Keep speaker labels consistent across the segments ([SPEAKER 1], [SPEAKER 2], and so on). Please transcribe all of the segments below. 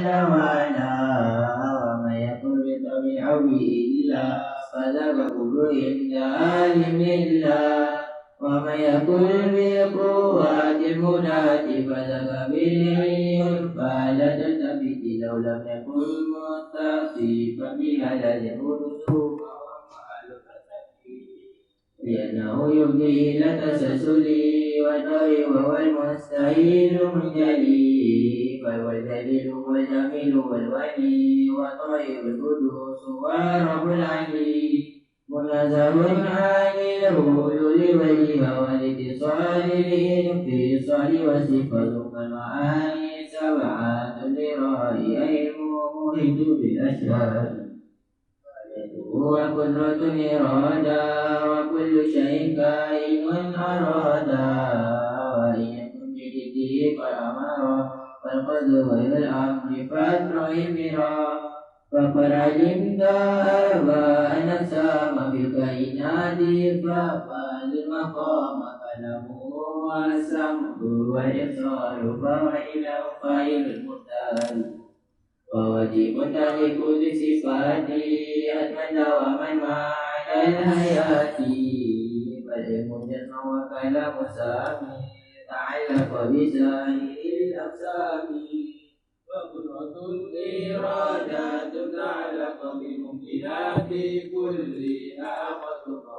[SPEAKER 1] نوانا وما يكن بطبيعه إلا فذاك كل عند عالم الله وما يكن بقوات المنات فذاك بالعلم فلا تلتفت لو لم يكن متصفا بهذا يكون سوء لأنه يبدي إلى تسلسل والدار وهو المستحيل منجلي فهو الجليل والجميل والولي وطيب القدوس ورب العلي منزه عن الهلول والهوى والاتصال للانفصال والصفة ثم المعاني سبعة لرأي المحيط بالأشهر وقدرة إرادة وكل شيء كائن أرادا وإن يكن بجده قد أمر فالقدر غير الأمر فاترك مرا فقد علمت أربع أقسام في الكائنات فقال المقام كلامه والسمع والإبصار فهو إله خير المختار وواجب لكل صفات أتمنى ومن معنى الحياة فالعلم جسم وكلام سامي تعلق بسائر الأقسام وقدرة الإرادة تتعلق بممكنات كلها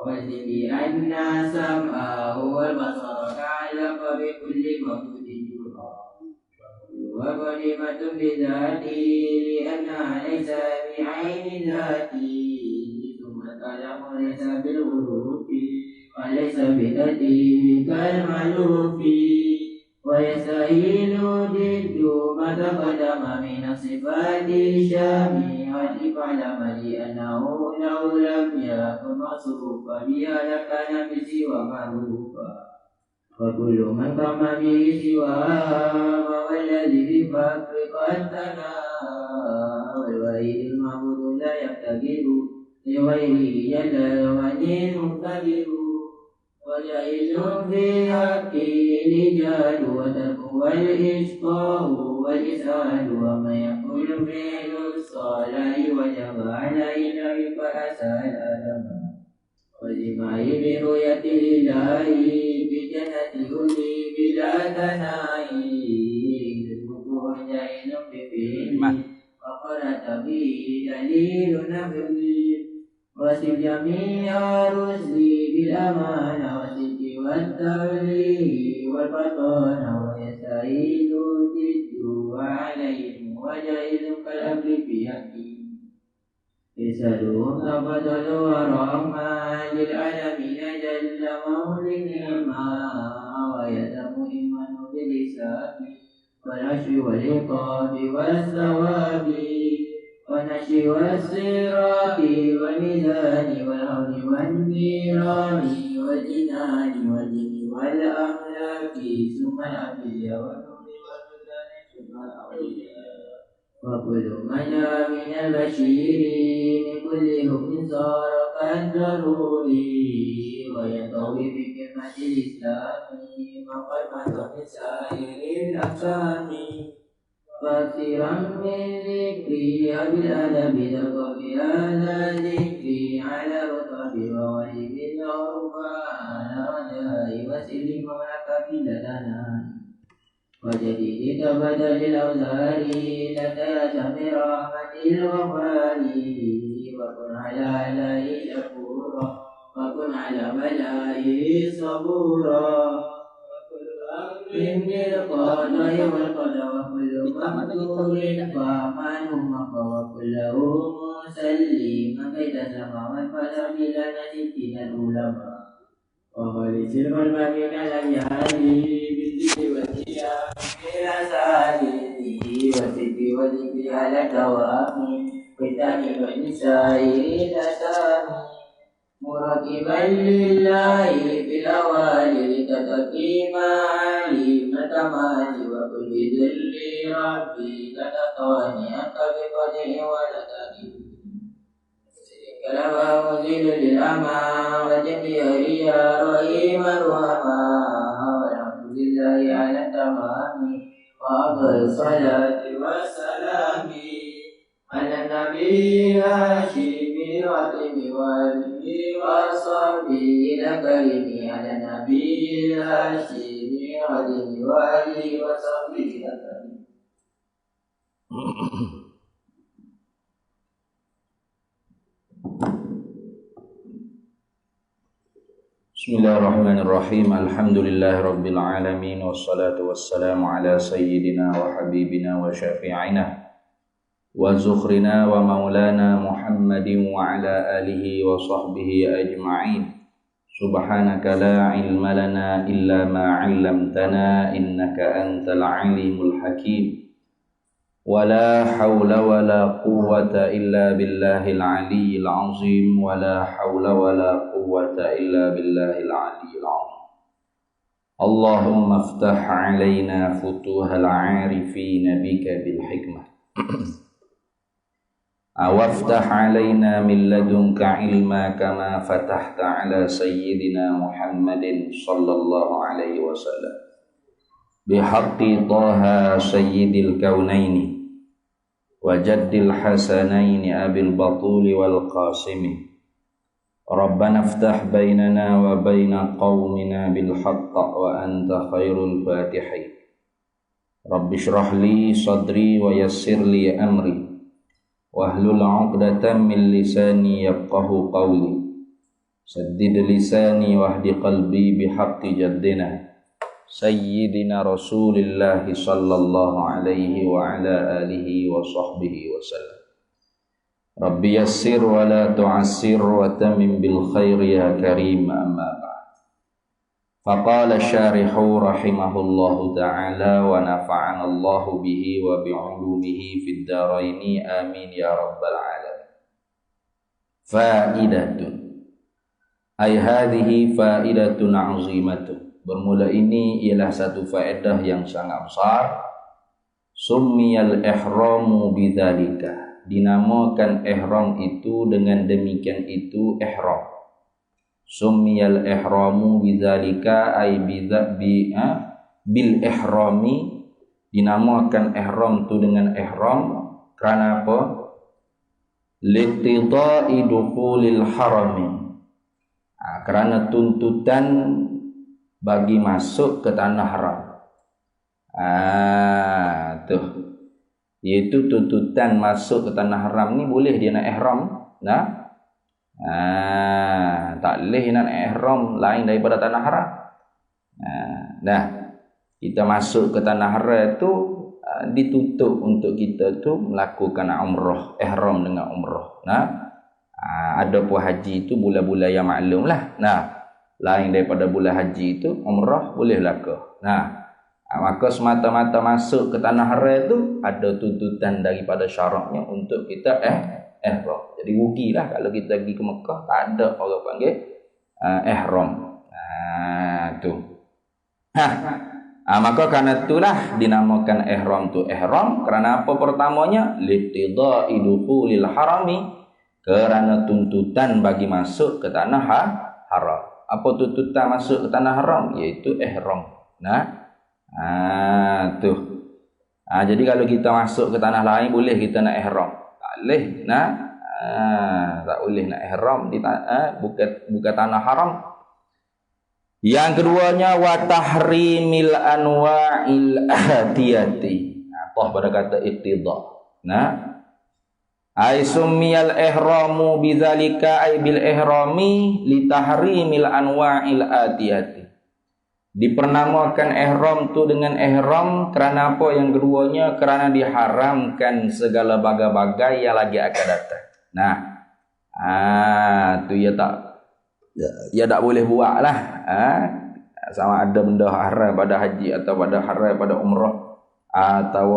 [SPEAKER 1] وجب أن سمعه والبصر تعلق بكل موجود يرى وكلمة بذاته لأنها ليس بعين ذاته ثم الكلام ليس بالغروب وليس بذاته كالمألوف ويستحيل ضد ما تقدم من الصفات الشامعة فاعلم لأنه لو لم يكن مصروفا بها لكان بسوى معروفا وكل من قام به سواه فهو الذي في الفقر قد تنا والوحيد المعبود لا يفتقر لغيره جل وعلا مقتدر وجائز في حقه الإيجاد وترك والإشقاء والإسعاد وما يقول فعل الصالح وجب عليه فأسأل آدم والجماع برؤية الله بجنة أولي بلا تناهي الوقوع جائز بفعله وقرأت به دليل نبوي وصف جميع رسلي بالأمانة والصدق والتوليه والبطانة ويستعيد ضد عليهم وجائز كالأمر في حقه اسألهم تفضل ورحمة للعالمين جل مولدهما ويتم إيمان بالحساب والعشر والعقاب والثواب والنشر والصراط والميزان والأرض والنيران والجنان والجن والأملاك ثم الأنبياء والنور والبلدان ثم الأولياء وكل من من البشير من كل حكم صار كالضروري وينطوي بكلمة الإسلام فقد مات من سائر الأقسام فاكثرا من ذكري بالأدب تلقى بهذا ذكري على رطب وولي بالعرفان رجاء وسلم لك بلدنا وجديد تبدل الأوزار لدى سمر رحمة الغفار وكن على عليه شكورا وكن على بلائه صبورا وكل أمر بالقضاء والقدر وكل مقدور فمن وكله مسلما كي تسمع فسبيل ستين العلماء وخالص المرمى من الأجهال بالذكر والثياب إلى سالته والذكر والذكر على الدوام والتاني والنسائر الأسام مراقبا لله في الأوالي لتتقي معالي الكمال وكل ذل ربي تتقاني أنت بقدر ولدني كلام مذل للأمى وجميع ريا رحيما رحما والحمد لله على التمام وأفضل الصلاة والسلام النبي الهاشمي العظيم وآله وصحبه الكريم على النبي الهاشمي العظيم وآله وصحبه الكريم.
[SPEAKER 2] Bismillahirrahmanirrahim. Alhamdulillahirabbil alamin wassalatu wassalamu ala sayyidina wa habibina wa syafi'ina wa zukhrina wa maulana Muhammadin wa ala alihi wa sahbihi ajma'in. Subhanaka la ilma lana illa ma 'allamtana innaka antal alimul hakim. ولا حول ولا قوة إلا بالله العلي العظيم ولا حول ولا قوة إلا بالله العلي العظيم. اللهم افتح علينا فتوح العارفين بك بالحكمة وافتح علينا من لدنك علما كما فتحت على سيدنا محمد صلى الله عليه وسلم بحق طه سيد الكونين وجد الحسنين أبي البطول والقاسم ربنا افتح بيننا وبين قومنا بالحق وأنت خير الفاتحين. رب اشرح لي صدري ويسر لي أمري واحلل عقدة من لساني يفقه قولي سدد لساني واهد قلبي بحق جدنا Sayyidina Rasulillah sallallahu alaihi wa ala alihi wa sahbihi wa sallam. Rabbi yassir wa la tu'assir wa tamim bil khair ya karim amma ba'd. Faqala syarihu rahimahullahu ta'ala wa nafa'ana Allahu bihi wa bi'ulumihi fid dharaini amin ya rabbal alamin. Fa'idatun ay hadhihi fa'idatun 'azimatun. Bermula ini ialah satu faedah yang sangat besar. Summiyal ihramu bidzalika, dinamakan ihram itu dengan demikian itu ihram. Summiyal ihramu bidzalika ay bil ihrami, dinamakan ihram itu dengan ihram karena apa? Liqtida'i dukhulil harami, karena tuntutan bagi masuk ke tanah haram. Tuh. Yaitu tuntutan masuk ke tanah haram ni boleh dia nak ihram. Nah. Tak boleh nak ihram lain daripada tanah haram. Nah. Kita masuk ke tanah haram tu ditutup untuk kita tu melakukan umrah, ihram dengan umrah. Nah. Ada pun haji itu bulan-bulan yang maklum lah. Nah. Lain daripada bulan haji itu umrah boleh lakukan. Nah, maka semata-mata masuk ke tanah haram itu ada tuntutan daripada syaratnya untuk kita ihram. Jadi rugilah kalau kita pergi ke Mekah tak ada orang panggil ihram. Tu. Maka kerana itulah dinamakan ihram tu ihram kerana apa pertamanya liqtida'i dukhulil harami, kerana tuntutan bagi masuk ke tanah haram. Apa tuntutan masuk ke tanah haram? Iaitu ihram. Nah, tuh. Jadi kalau kita masuk ke tanah lain boleh kita nak ihram. Tak boleh. Nah, tak boleh nak ihram di bukan tanah haram. Yang keduanya wa tahrimil anwa'il atiyati. Allah pada kata iqtida. Nah, ay summiyal ihramu bidzalika ay bil ihrami li tahrimil anwa'il atiyati. Dipernamakan ihram tu dengan ihram kerana apa? Yang keduanya kerana diharamkan segala bagai-bagai yang lagi akan datang. Nah, tu ya tak boleh buat lah. Sama ada benda haram pada haji atau pada haram pada umrah atau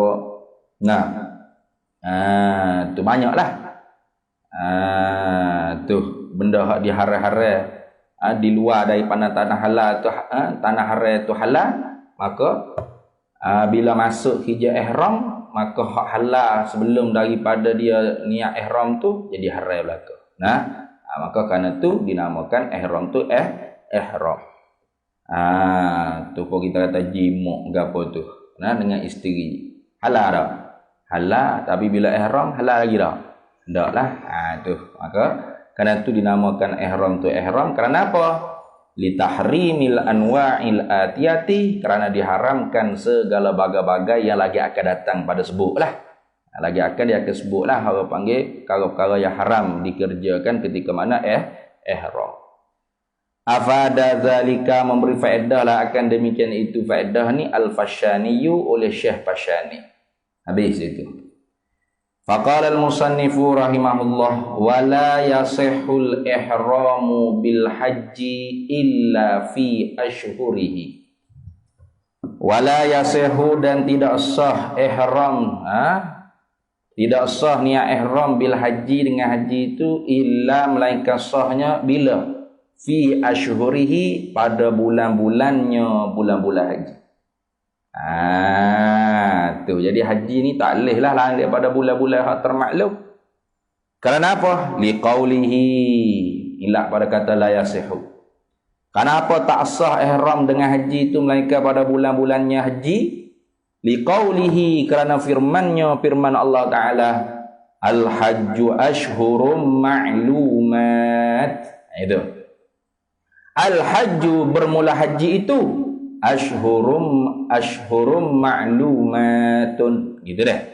[SPEAKER 2] tu banyaklah. Tu benda hak diharam-haram di luar daripada tanah halal tu tanah haram tu halal, maka bila masuk hijab ihram maka hak halal sebelum daripada dia niat ihram tu jadi haram belaka. Nah, maka kerana tu dinamakan ihram tu ihram. Tu pun kita kata jimuk ke apa tu. Nah, dengan isteri halal dah. Halal, tapi bila ihram halal lagi dah. Ndaklah. Tu. Maka kerana tu dinamakan ihram tu ihram kerana apa? Li tahrimil anwa'il atiyati, kerana diharamkan segala bagai-bagai yang lagi akan datang pada sebutlah. Lagi akan dia akan sebutlah orang panggil perkara-perkara yang haram dikerjakan ketika mana ihram. Afada zalika, memberi faedah lah akan demikian itu faedah ni al-Fashaniyu oleh Syekh Fashani. Habis itu. Faqala al-musannifu rahimahullah wa la yasihul ihramu bil haji illa fi ashhurihi. Wa la yasihu, dan tidak sah ihram, tidak sah niat ihram bil haji dengan haji itu illa melainkan sahnya bila fi ashhurihi, pada bulan-bulannya bulan-bulan haji. Tu jadi haji ni tak leh lah daripada bulan-bulan hak termaklum. Kerana apa? Liqaulihi, ila pada kata la yasihu. Kenapa tak sah ihram dengan haji itu melainkan pada bulan-bulannya haji? Liqaulihi, kerana firman Allah Taala, al-hajju ashhurum ma'lumat. Itu. Al-hajju, bermula haji itu ashhurum ma'lumatun, gitu dah.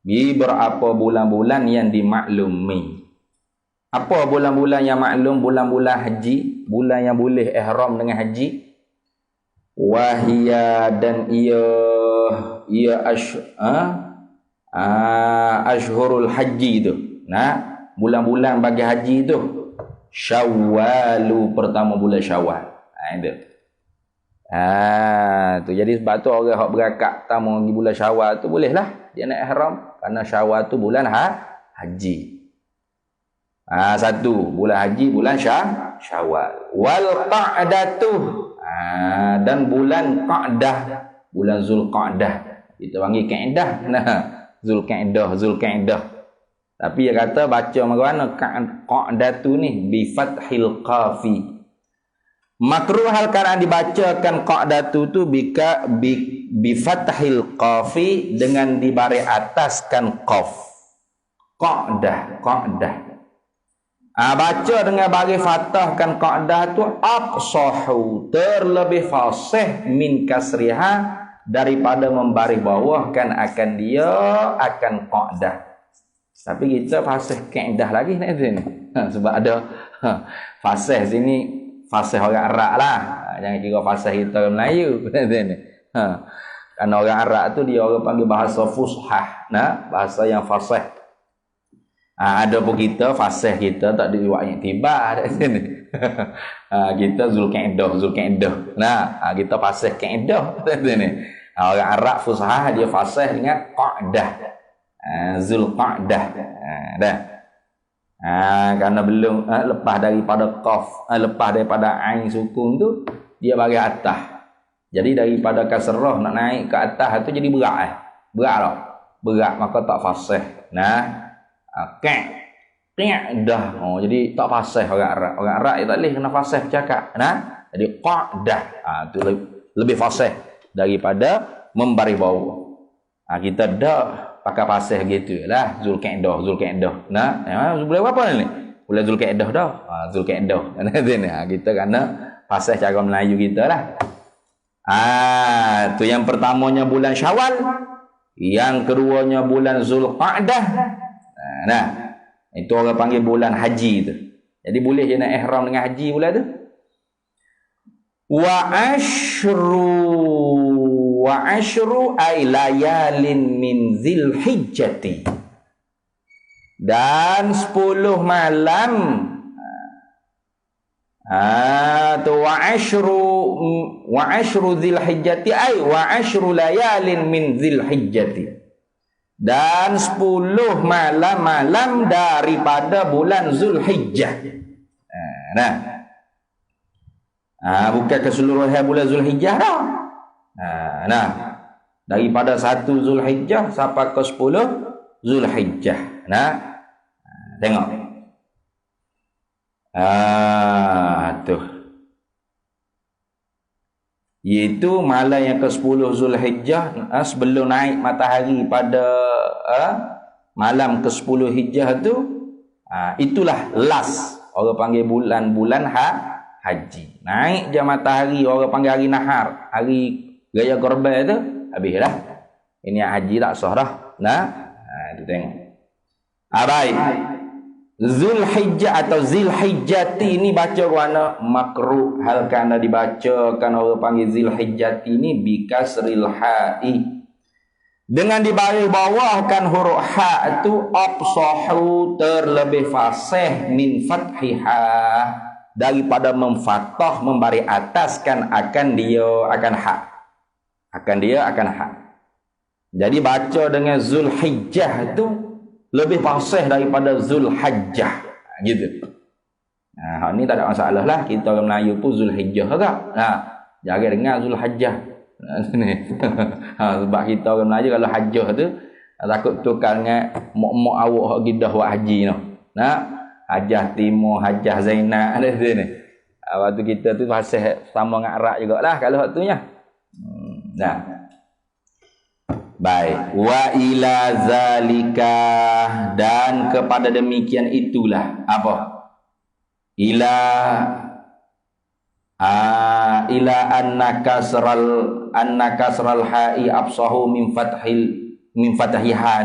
[SPEAKER 2] Di berapa bulan-bulan yang dimaklumi. Apa bulan-bulan yang maklum? Bulan-bulan haji, bulan yang boleh ihram dengan haji. Wahia, dan ia ashhurul haji itu. Nah, bulan-bulan bagi haji itu Syawwalu, pertama bulan Syawal. Itu. Tu jadi sebab tu orang hak berakad pertama di bulan Syawal tu bolehlah dia nak ihram, kerana Syawal tu bulan haji. Satu bulan haji, bulan Syawal. Wal qa'datu, dan bulan Qa'dah, bulan Zulqa'dah. Kita panggil Qa'dah. Zulqa'dah. Tapi dia kata baca macam mana Qa'datu ni bi fathil qafi. Makruh hal keadaan dibacakan qa'datu tu bi fathil qafi, dengan dibari ataskan qaf. Qa'dah. Baca dengan bagi fathahkan qa'dah tu afsahu, terlebih fasih min kasriha, daripada membari bawahkan akan dia akan qa'dah. Tapi kita fasih qa'dah lagi nak sini. Sebab ada fasih sini, fasih orang Arab lah. Jangan kira fasih kita orang Melayu. Kerana orang Arab tu dia orang panggil bahasa fushah, bahasa yang fasih. Ada pun kita fasih kita tak diwak tiba kat sini. Kita Zulqa'dah. Kita fasih Qa'dah kat sini. Orang Arab fushah dia fasih dengan Qa'dah. Zulqa'dah. Dah. Kerana belum lepas daripada qaf, lepas daripada ain sukun tu dia bagi atas. Jadi daripada kasrah nak naik ke atas tu jadi berat. Berat maka tak fasih. Qa'dah. Jadi tak fasih orang Arab. Orang Arab dia tak boleh kena fasih bercakap. Jadi qa'dah. Tu lebih fasih daripada membari bawah. Kita dah pakai fasih gitulah. Zulqa'dah. Boleh apa ni? Boleh Zulqa'dah dah. Zulqa'dah. Kita kena fasih cara Melayu kita lah. Tu yang pertamanya bulan Syawal, yang keduanya bulan Zulqa'dah. Itu orang panggil bulan haji tu. Jadi boleh je nak ihram dengan haji bulan tu. Wa ashru ay layalin min Zilhijjati, dan 10 malam. Wa ashru Zilhijjati ay wa ashru layalin min Zilhijjati, dan 10 malam-malam daripada bulan Zulhijjah. Bukan keseluruhan bulan Zulhijjah dah. Daripada 1 Zulhijjah sampai ke 10 Zulhijjah. Tengok. Tu. Iaitu malam yang ke-10 Zulhijjah, sebelum naik matahari pada malam ke-10 Hijjah tu, itulah last orang panggil bulan haji. Naik je matahari, orang panggil hari nahar, hari raya korban tu, habis dah. Ini haji tak sah dah. Nah, itu tengok. Baik. Zulhijjah atau Zilhijjati ini baca warna makruh, hal kana dibacakan orang panggil Zilhijjati ini bikasril ha'i, dengan dibaris bawahkan huruf ha itu afsahu, terlebih fasih, min fathiha, daripada memfathah, membari ataskan akan ha. Jadi baca dengan Zulhijjah itu lebih fasih daripada Zulhajjah, gitu. Nah, ini tak ada masalah lah, kita orang Melayu pun Zulhijjah agak. Jangan dengar Zulhajjah. Sebab kita orang Melayu kalau hajjah tu takut tukar dengan mok-mok awak gidah buat haji noh. Hajjah Timur, Hajjah Zainab ada sini. Waktu kita tu fasih sama dengan Arab jugalah kalau waktunya. Baik, wa ila zalika, dan kepada demikian itulah apa? Ila anna kasral ha'i afsahu min fathiha.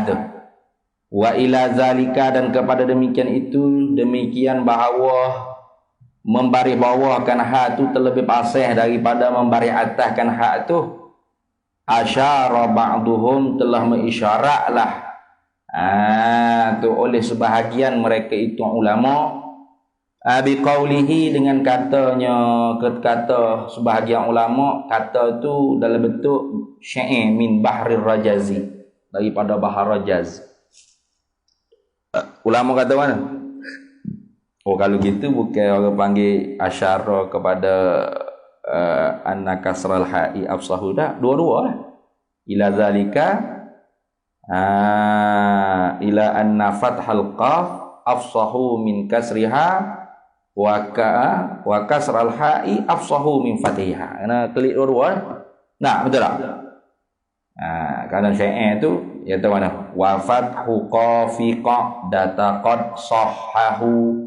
[SPEAKER 2] Wa ila zalika, dan kepada demikian itu, demikian bahawa membaris bawahkan ha tu terlebih fasih daripada membaris ataskan ha tu. Asyara ba'duhum, telah mengisyaratlah tu oleh sebahagian mereka itu ulama, biqaulihi, dengan kata sebahagian ulama, kata itu dalam bentuk syair min bahrir rajazi, daripada bahar rajaz. Ulama kata mana? Kalau gitu bukan orang panggil asyara kepada anna kasral ha'i afsahu, dah dua-dua lah. Ila zalika ila anna fathal qaf afsahu min kasriha wa kasral ha'i afsahu min fathiha. Kena klik dua-dua. Betul tak? Kerana syair tu iaitu mana? Wa fathu qafi qadata qad sahhahu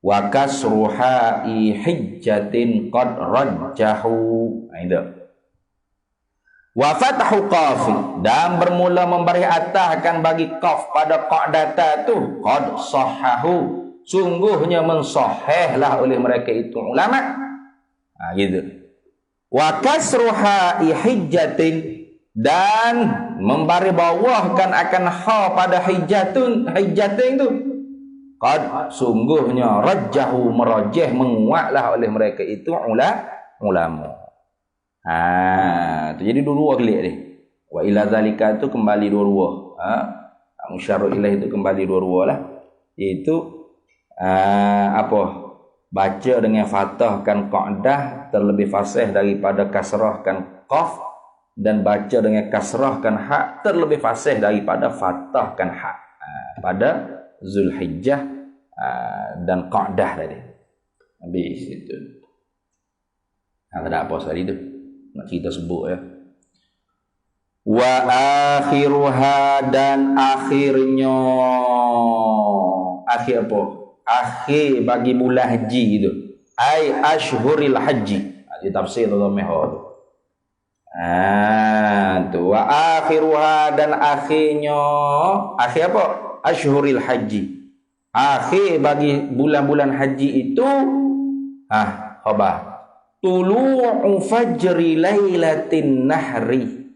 [SPEAKER 2] wa kasru ha'i hijjatin qad rajjahu. Itu. Wa fathu qafi, dan bermula memberi ataskan bagi qaf pada qadata tu, qad sahhahu, sungguhnya mensahihlah oleh mereka itu ulama. Gitu. Wa kasru ha'i hijjatin, dan memberi bawahkan akan ha pada hijjatin tu, qad, sungguhnya, rajjahu, merajih, menguatlah oleh mereka itu ulama. Tu jadi dua-dua klik ni. Wa ila zalika tu kembali dua-dua. Musyarrul ilaih itu kembali dua-dua lah. Iaitu baca dengan fathahkan qa'dah terlebih fasih daripada kasrahkan qaf, dan baca dengan kasrahkan ha terlebih fasih daripada fathahkan ha pada Zulhijjah dan qa'dah tadi. Habis itu. Tak ada apa sekali tu. Nak cerita sebut ya. Wa akhiruha, dan akhirnya, akhir apa? Akhir bagi bulan haji itu. Ai ashhuril haji. Di tafsir Allah Mehor. Tu wa akhiruha, dan akhirnya, akhir apa? Ashhuril haji. Akhir bagi bulan-bulan haji itu khabar tulu'u fajri lailatin nahri,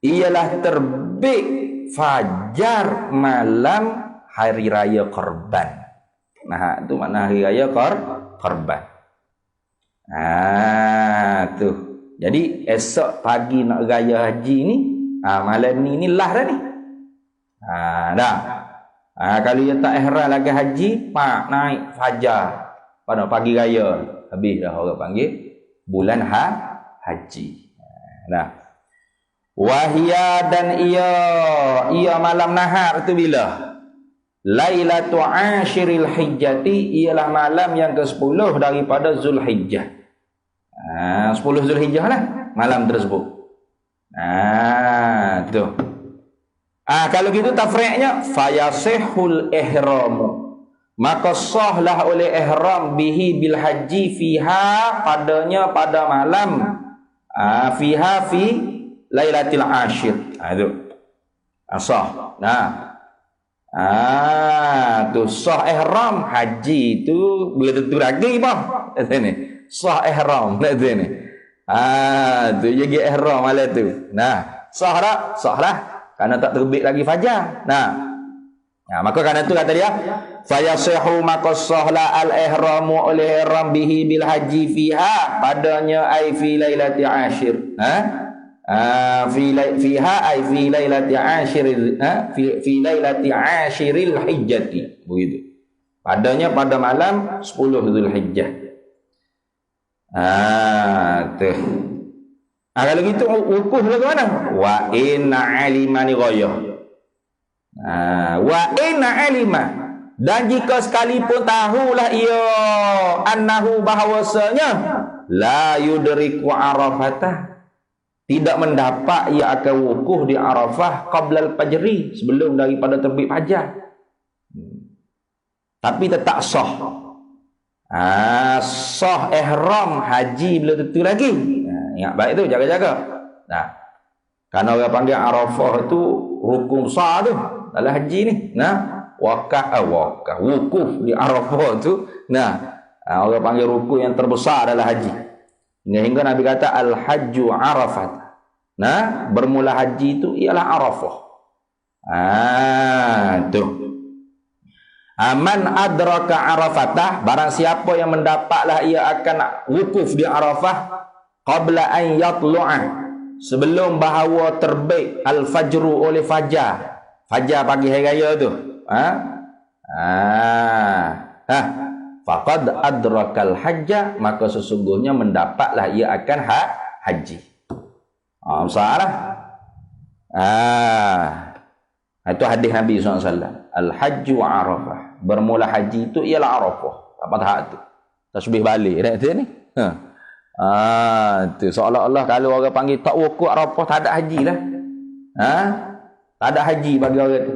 [SPEAKER 2] ialah terbit fajar malam hari raya korban. Itu makna hari raya korban. Tu. Jadi esok pagi nak raya haji ni, malam ni lah dah ni. Dah. Kalau dia tak ihram lagi haji, naik fajar pada pagi raya. Habis dah orang panggil bulan haji. Wahia, dan ia malam nahar tu bila? Lailatu ashiril hijjati, ialah malam yang ke-10 daripada Zulhijjah. 10 Zulhijjah lah malam tersebut. Tu. Kalau gitu tafri'nya fayasihul ihramu, maka sahlah oleh ihram bihi bil haji fiha, padanya pada malam, fiha fi lailatul ashir. Itu sah. Tu sah ihram haji itu boleh tentu lagi bang. Ini sah ihram ni. Tu jadi ihram malam tu. Sah tak? Sah lah. Karena tak terbit lagi fajar. Maka karena itu kata dia, fayasihu, maka sahla al-ihramu oleh ihram bihi bil haji fiha, padanya ai fi lailati ashir. Fiha ai fi lailati ashiril fi lailati ashiril hijjati. Begitu. Padanya pada malam 10 Zulhijjah. Tuh. Kalau gitu wukuf lah ke mana? Wa inna alimani ghayah. Wa inna alima, dan jika sekalipun tahulah ia annahu, bahawasanya la yudriku arafatah, tidak mendapat ia akan wukuf di Arafah qabla al-fajri, sebelum daripada terbit fajar, tapi tetap sah. Sah ihram haji belum tentu lagi. Ingat baik tu, jaga-jaga. Karena orang panggil Arafah tu rukun besar tu dalam haji ni. Wukuf di Arafah tu. Orang panggil rukun yang terbesar dalam haji. Hingga Nabi kata al-hajju Arafat. Bermula haji itu ialah Arafah. Tu. Aman adraka Arafatah, barang siapa yang mendapatlah ia akan wukuf di Arafah qabla an yatlu'a, sebelum bahawa terbit al-fajru oleh fajar. Fajar pagi hari raya tu. Faqad adrakal hajja, maka sesungguhnya mendapatlah ia akan haji. Salah. Itu hadis Nabi SAW. Al-hajju Arafah. Bermula haji itu ialah Arafah. Apa tahap tu? Tasbih balik. Dia ni. Tu seolah-olah kalau orang panggil tak wukuf Arafah, tak ada haji lah. Tak ada haji bagi orang tu.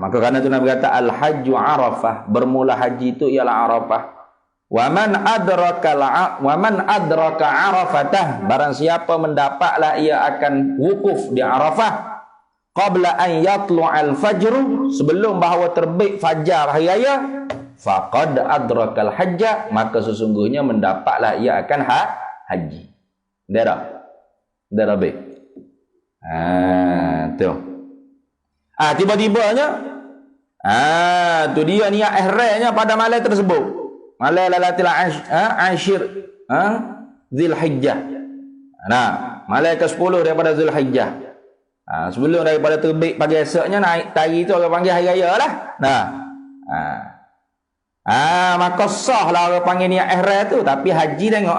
[SPEAKER 2] Maka kerana tu Nabi kata al-hajju Arafah, bermula haji itu ialah Arafah. Wa man adraka Arafatah, barang siapa mendapatlah ia akan wukuf di Arafah qabla an yatlu'al fajru, sebelum bahawa terbit fajar hari raya, faqad adrakal hajja, maka sesungguhnya mendapatlah ia akan haji. Dah baik. Tu. Tiba-tibanya tu dia niat ihramnya pada malam tersebut. Malam lailatul ashir Zulhijjah. Malam ke-10 daripada Zulhijjah. Sebelum daripada terbit pagi esoknya, naik tari tu orang panggil hari raya lah. Maka sah lah orang panggil niat ihram tu. Tapi haji tengok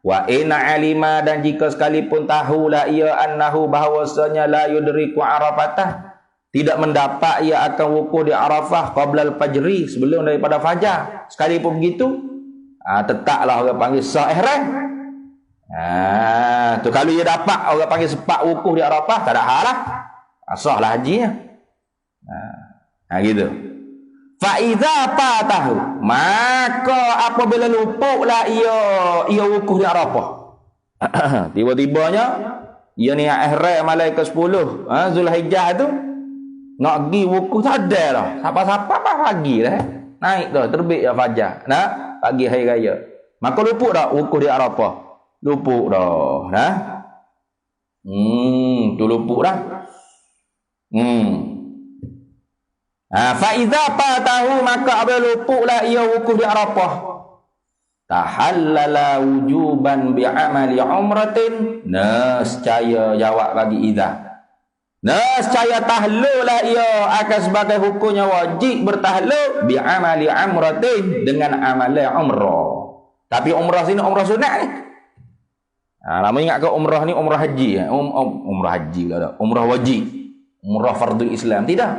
[SPEAKER 2] wa inna alima, dan jika sekalipun tahulah ia annahu, bahawasanya la yudriku arafatah, tidak mendapat ia akan wukuf di Arafah qabla al-fajri, sebelum daripada fajar, sekalipun begitu, tetaplah orang panggil sah ihram. Tu kalau ia dapat orang panggil sepak wukuf di Arafah, tak ada hal lah, sah lah hajinya. Gitu. Fa idza fatahu, maka apabila luputlah ia wukuf di Arafah. Tiba-tibanya ia niat ihram malam ke-10 Zulhijjah tu, nak pergi wukuf tak ada lah. Siapa-siapa pagi dah. Naik dah terbit ya fajar. Pagi hari raya. Maka luput dah wukuf di Arafah. Luput dah. Tu luput dah. Fa idza fatahu, maka apabila luputlah ia wukuf di Arafah, tahallala wujuban bi'amali umratin. Nescaya jawab bagi idza. Nescaya tahlulah ia akan sebagai hukumnya wajib bertahlul bi'amali umratin, dengan amalan umrah. Tapi umrah sini umrah sunat ni. Lama ingat ke umrah ni umrah haji. Umrah haji pula dah. Umrah wajib. Umrah fardu Islam. Tidak.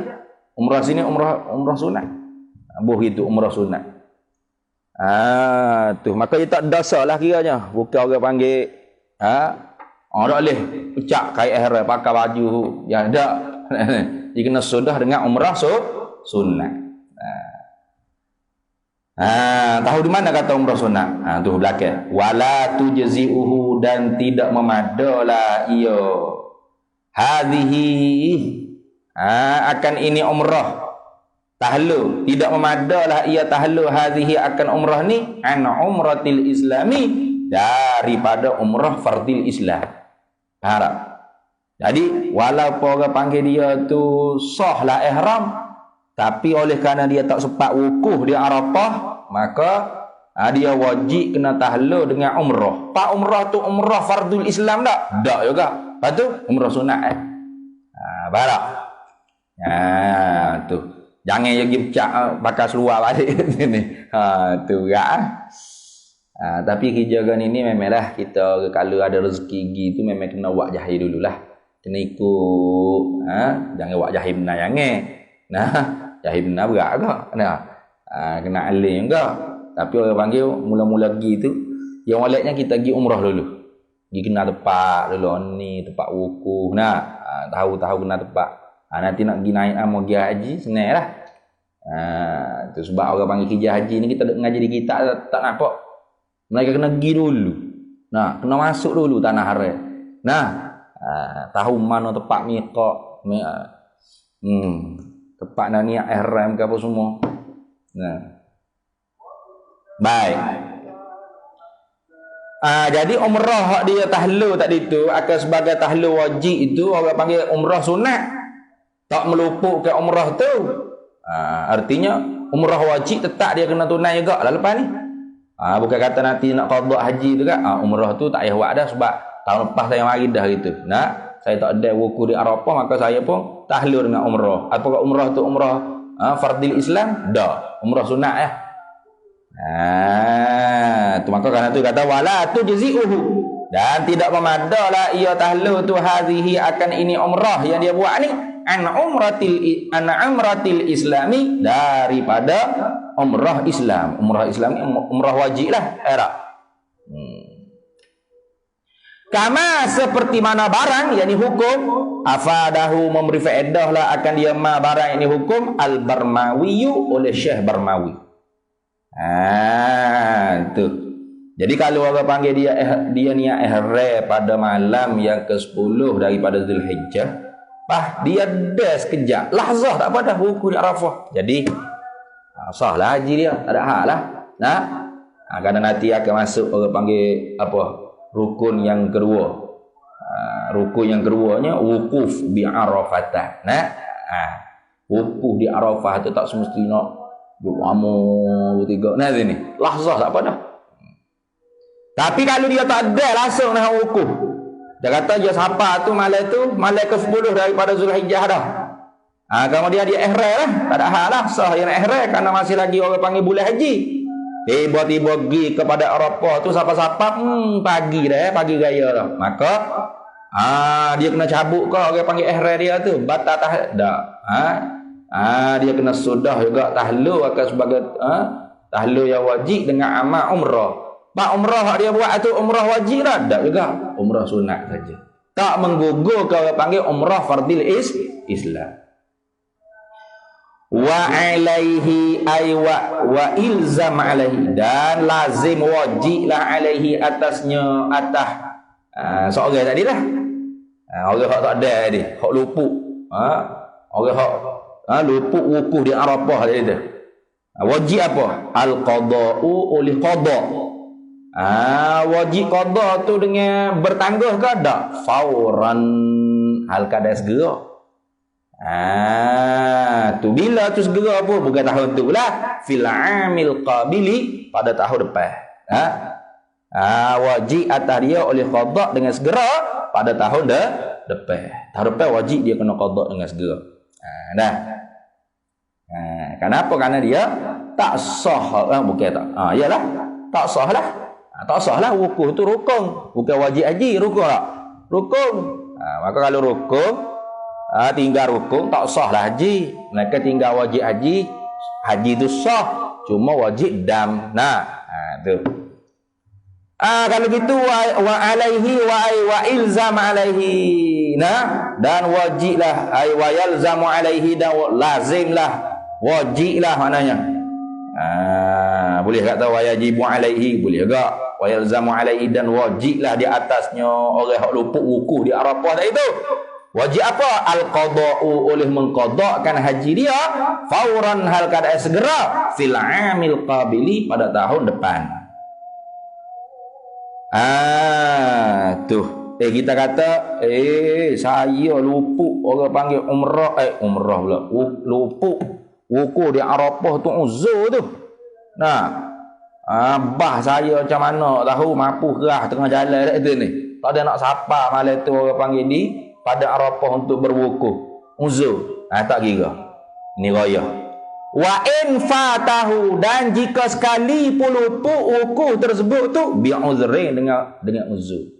[SPEAKER 2] Umrah sini umrah sunat. Begitu umrah sunat. Tu maka dia tak dosa lah kiranya. Bukan orang panggil tak boleh ucap kait ihram pakai baju yang ada Dia kena sudah dengan umrah sunnah. Tahu di mana kata umrah sunnah? Tu belakang. Wala tujzi'uhu, dan tidak memadalah ia. Hadhihi akan ini umrah. Tahlu, tidak memadalah ia tahlu hadhihi akan umrah ni an umratil islami, daripada umrah fardil Islam. Harap. Jadi walaupun orang panggil dia tu sahlah ihram, tapi oleh kerana dia tak sempat wukuf di Arafah, maka dia wajib kena tahlu dengan umrah. Pak umrah tu umrah fardul Islam tak? Tak juga. Lepas tu umrah sunat barak. Tu. Jangan pergi pakai seluar balik sini. Tu kan. Tapi kerja ini memanglah kita kalau ada rezeki gitu memang kena buat jahil dululah. Kena ikut. Jangan buat jahil benar jangan. Jahil benar berat ke? Kena alim ke? Tapi orang panggil mula-mula pergi tu, yang waletnya kita pergi umrah dulu. Pergi kena tempat dulu ni, tempat wukuf. Tahu-tahu kena tempat. Nanti nak pergi naik mau pergi haji senang lah. Tu sebab orang panggil kerja haji ni kita ngaji di kita tak nampak. Mereka kena pergi dulu. Kena masuk dulu tanah haram. Tahu mana tempat miqat. Tempat nak niat ihram ke apa semua. Baik. Jadi umrah dia tahlu tadi tu akan sebagai tahlu wajib itu orang panggil umrah sunat. Tak meluput ke umrah tu. Artinya umrah wajib tetap dia kena tunai juga lah lepas ni. Bukan kata nanti nak qada haji tu kan. Umrah tu tak payah buat dah sebab tahun lepas saya mari dah gitu. Saya tak ada wukuf di Arafah, maka saya pun tahlu dengan umrah. Apakah umrah tu umrah fardil Islam? Dah. Umrah sunat ya. Tu maka kerana tu kata wala tujzi'uhu, dan tidak memadalah ia tahlu tu hadhihi akan ini umrah yang dia buat ni an umratil islami, daripada umrah Islam. Umrah Islam ni umrah wajib lah. Kama seperti mana barang yakni hukum afadahu memberi faedah lah akan dia ma barang ini hukum al-Barmawiyu oleh Syekh Barmawi. Tu. Jadi kalau orang panggil dia niat ihram pada malam yang ke-10 daripada Zulhijjah, dia dah sekejap lahzah tak apa dah wukuf di Arafah. Jadi sah lah haji dia, tak ada hak lah. Kerana nanti akan masuk orang panggil rukun yang kedua. Rukun yang keduanya wukuf bi Arafah. Wukuf di Arafah tu tak semestinya lama tiga sini. Lahzah tak apa dah. Tapi kalau dia tak ada langsung nak wukuf. Dia kata dia siapa tu malam ke-10 daripada Zulhijjah dah. Kemudian dia ihram lah, tak ada hal lah sah yang ihram kerana masih lagi orang panggil bulan haji. Tiba-tiba pergi kepada Arafah tu siapa-siapa pagi dah, pagi raya dah. Maka dia kena cabut ke orang panggil ihram dia tu, batal dah. Dia kena sudah juga tahlu akan sebagai tahlu yang wajib dengan amal umrah. Umrah dia buat tu umrah wajib dah, tak juga umrah sunat saja. Tak menggugur ke orang panggil umrah fardil Islam. Wa alaihi ay wa ilzam alaihi, dan lazim wajiblah alaihi atasnya seorang tadi lah. Orang hak tak ada tadi, hak luput. Orang hak luput wukuf di Arafah tadi tu. Wajib apa? Al-qada'u oleh qada'. Wajib qada tu dengan bertangguh ke tak? Fauran, hal kadang segera. Tu bila tu segera apa? Bukan tahun tu lah. Fil amil qabili, pada tahun depan. Wajib atas dia oleh qada dengan segera pada tahun depan. Tahun depan wajib dia kena qada dengan segera. Kenapa? Kerana dia tak sah. Bukan tak. Yalah, tak sah lah. Tak sah lah wukuf tu rukun. Bukan wajib haji, rukun tak? Rukun. Maka kalau rukun, tinggal rukun, tak sah lah haji. Mereka tinggal wajib haji. Haji tu sah, cuma wajib dam. Tu. Kalau gitu wa alaihi wa ilzam alaihi. dan wajiblah ay wa yalzamu alaihi dan lazimlah wajiblah maknanya. Boleh kata wajibu alaihi, boleh juga wa yalzamu alaihi dan wajiblah di atasnya orang hak luput wukuf di Arafah tadi itu. Wajib apa? Al-qada'u oleh mengqada'kan haji dia fauran hal keadaan segera fil amil qabili pada tahun depan. Tuh. Kita kata saya luput orang panggil umrah pula. Luput wukuf di Arafah tu uzur tu. Nah, abah saya macam mana tahu mampu kerah tengah jalan itu ni. Tak ada nak sapa malam tu orang panggil di pada Arafah untuk berwukuf uzur. Tak kira. Ini raya. Wa in fatahu dan jika sekali pun luput wukuf tersebut tu bi uzrin dengan uzur.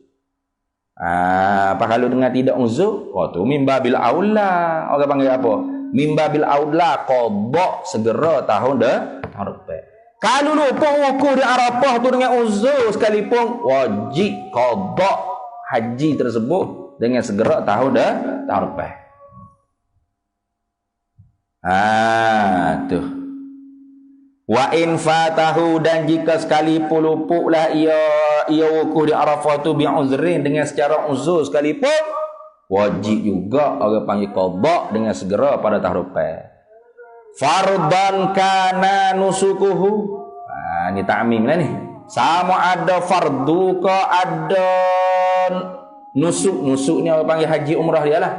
[SPEAKER 2] Apa kalau dengan tidak uzur? Tu mimbabil aula. Orang panggil apa? Mimbabil aula qada segera tahun depan. Kalau lupa wukuf di Arafah tu dengan uzur sekalipun wajib qada haji tersebut dengan segera tahun depan. Tuh. Wa in fatahu dan jika sekalipun luputlah ia wukuf di Arafah tu bi uzrin dengan secara uzur sekalipun wajib juga orang panggil qada dengan segera pada tahun depan. Fardan kana nusukuhu. Ni ta'mim lah ni. Sama ada fardu ke ada nusuk ni orang panggil haji umrah dia lah.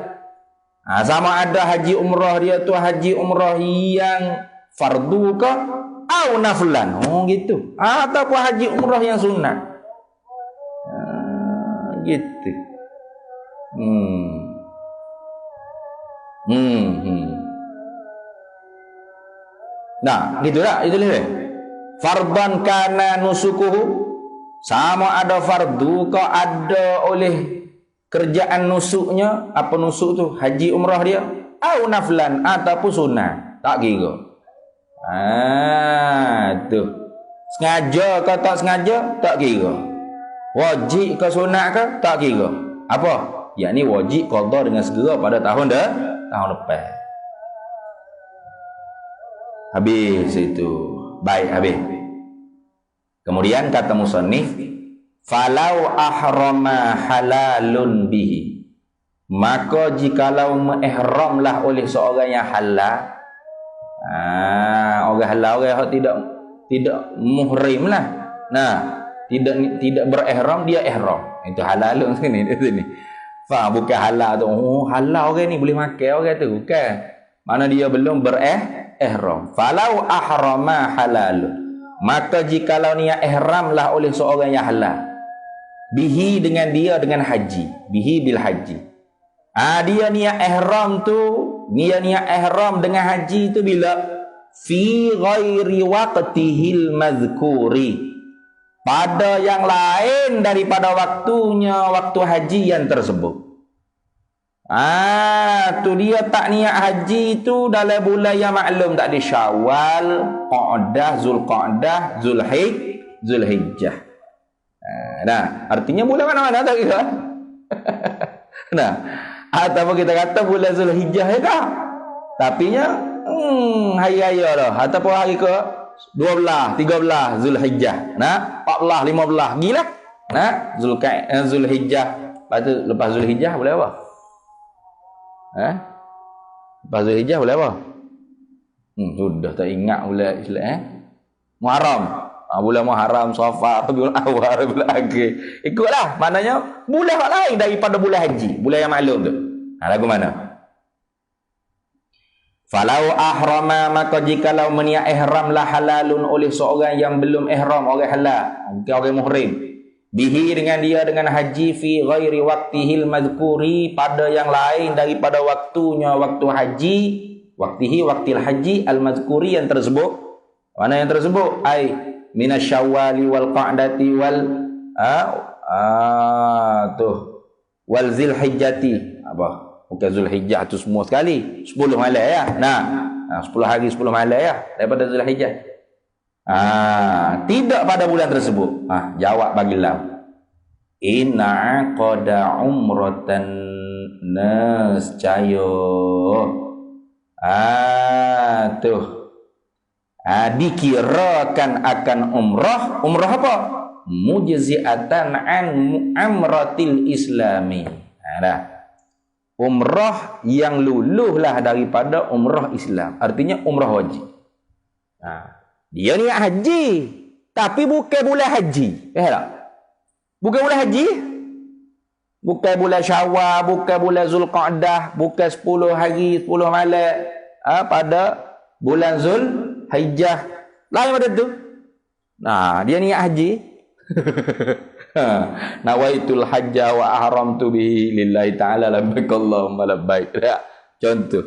[SPEAKER 2] Sama ada haji umrah dia tu haji umrah yang fardu ke au naflan. Gitu. Ataupun haji umrah yang sunat. Gitu. Nah, gitulah itu dia. Fardan kana nusukuhu sama ada fardu ke ada oleh kerjaan nusuknya. Apa nusuk tu? Haji umrah dia au naflan ataupun sunat. Tak kira. Tu. Sengaja ke tak sengaja tak kira. Wajib ke sunat ke tak kira. Apa? Yakni wajib qada dengan segera pada tahun depan. Habis itu. Baik, habis. Kemudian kata musannif, falau ahrama halalun bihi. Maka jikalau mengihramlah oleh seorang yang halal. Orang halal orang yang tidak muhrim lah. Nah, tidak berihram dia ihram. Itu halalun sini di sini. Faham bukan halal tu. Halal orang ni boleh makan orang tu. Bukan. Mana dia belum ihram. Falau ahrama halal. Maka jikalau niat ihramlah oleh seorang yang halal. Bihi dengan dia dengan haji. Bihi bil haji. Dia niat ihram tu, dia niat ihram dengan haji tu bila fi ghairi waqtihil mazkuri. Pada yang lain daripada waktunya waktu haji yang tersebut. Tu dia tak niat haji tu dalam bulan yang maklum tak di Syawal, Qa'dah, Zulqa'dah, Zulhijjah. Nah, artinya bulan mana-mana tak kira. Nah, ataupun kita kata bulan Zulhijjah ya tak. Tapinya hari raya dah ataupun hari ke 12, 13 Zulhijjah. Nah, 14, 15 gila. Nah, Zulhijjah. Lepas Zulhijjah boleh apa? Lepas Zulhijjah boleh apa? Sudah tak ingat bulan Islam. Muharram. Bulan Muharram, Safar, Rabiul Awwal, Rabiul Akhir. Ikutlah. Maknanya bulan lain daripada bulan haji. Bulan yang maklum tu. Lagu mana? Falau ahrama maka jikalau meniat ihram lah halalun oleh seorang yang belum ihram, orang halal, orang muhrim. Bihi dengan dia dengan haji fi ghairi waqtihil mazkuri pada yang lain daripada waktunya waktu haji, waqtihi waqtil haji al mazkuri yang tersebut. Mana yang tersebut? Ai minasyawali wal qa'dati wal wal zilhijjati. Apa? Bukan Zulhijjah tu semua sekali. 10 malam ya. Nah, 10 hari 10 malam ya daripada Zulhijjah. Tidak pada bulan tersebut. Jawab bagilah. Inna qada umratan nescaya. Tuh. Dikirakan akan umrah. Umrah apa? Mujzi'atan an amratil islami. Dah. Umrah yang luluhlah daripada umrah Islam. Artinya umrah wajib. Dia niat haji, tapi bukan bulan haji. Tak? Bukan bulan haji. Bukan bulan Syawal, bukan bulan Zulqa'dah, bukan 10 hari, 10 malam pada bulan Zulhijjah. Lain pada tu. Dia niat haji. Nawaitul hajja wa ahramtu bihi lillahi ta'ala labbaik Allahumma labbaik. Contoh.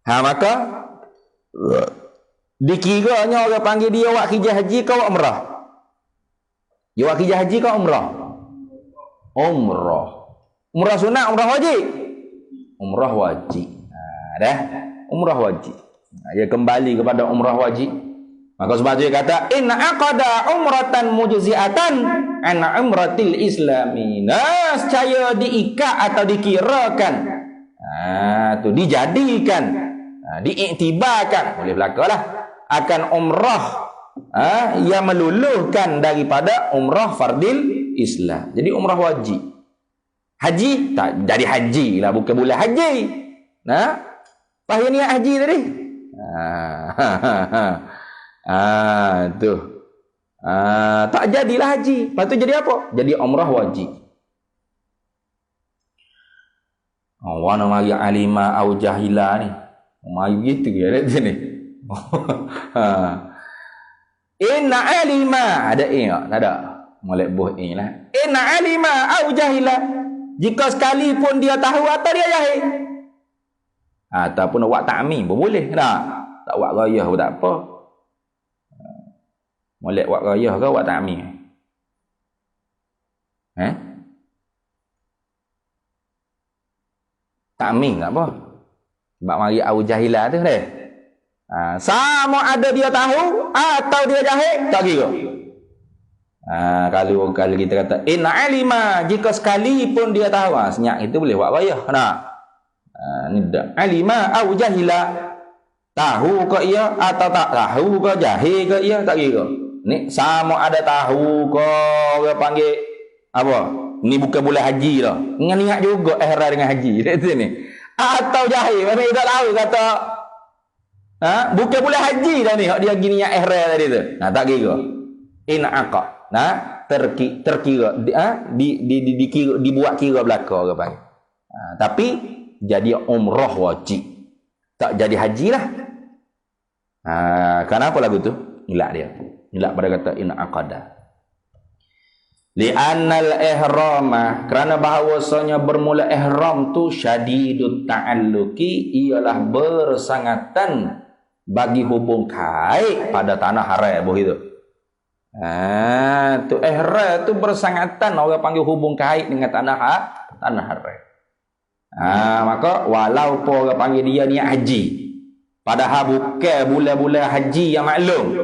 [SPEAKER 2] Maka dikiranya orang panggil dia wak hijah haji kau wak umrah. Dia wak hijah haji kau umrah. Umrah sunat, umrah wajib. Umrah wajib. Dah. Umrah wajib. Dia kembali kepada umrah wajib. Maka sebab itu dia kata inna aqada umratan mujzi'atan an umratil islami. Nescaya diikat atau dikirakan. Tu dijadikan. Diiktibarkan. Boleh belakalah akan umrah yang meluluhkan daripada umrah fardil Islam. Jadi umrah wajib. Haji tak jadi haji lah, bukan bulan haji. Pahaya niat haji tadi. Tu. Tak jadilah haji. Lepas tu jadi apa? Jadi umrah wajib. Wana mari alima au jahila ni. Mari gitu ke ada sini. Inna alima ada tak ada. Molek buh lah. Inna alima au jahila. Jika sekalipun dia tahu atau dia jahil. Ataupun awak ta'mim pun boleh. Tak awak rayah pun tak apa. Molek awak rayah ke awak ta'mim? Ta'mim tak apa. Sebab mari au jahilah tu deh. Sama ada dia tahu atau dia jahil, tak kira. Kalau kita kata inna alima, jika sekalipun dia tahu, senyak itu boleh buat rayah. Ni dak alima au jahila. Tahu ke ia atau tak tahu ke, jahil ke ia, tak kira. Ni sama ada tahu ke, orang panggil apa? Ni bukan bulan haji dah. Ingat juga ihram dengan haji dekat sini. Atau jahil, mana tak tahu kata bukan bulan haji dah ni, dia gini niat ihram tadi tu. Tak kira. In aqaq. Terkira dibuat kira belaka orang panggil. Tapi jadi umrah wajib. Tak jadi haji lah. Kenapa lagu tu? Hilak dia. Hilak pada kata in aqada. Li'annal ihrama, kerana bahawasanya bermula ihram tu syadidut ta'alluqi, ialah bersangatan bagi hubung kait pada tanah haram begitu. Tu ihram tu bersangatan, orang panggil hubung kait dengan tanah haram. Maka walaupun orang panggil dia niat haji, padahal bukan bulan-bulan haji yang maklum,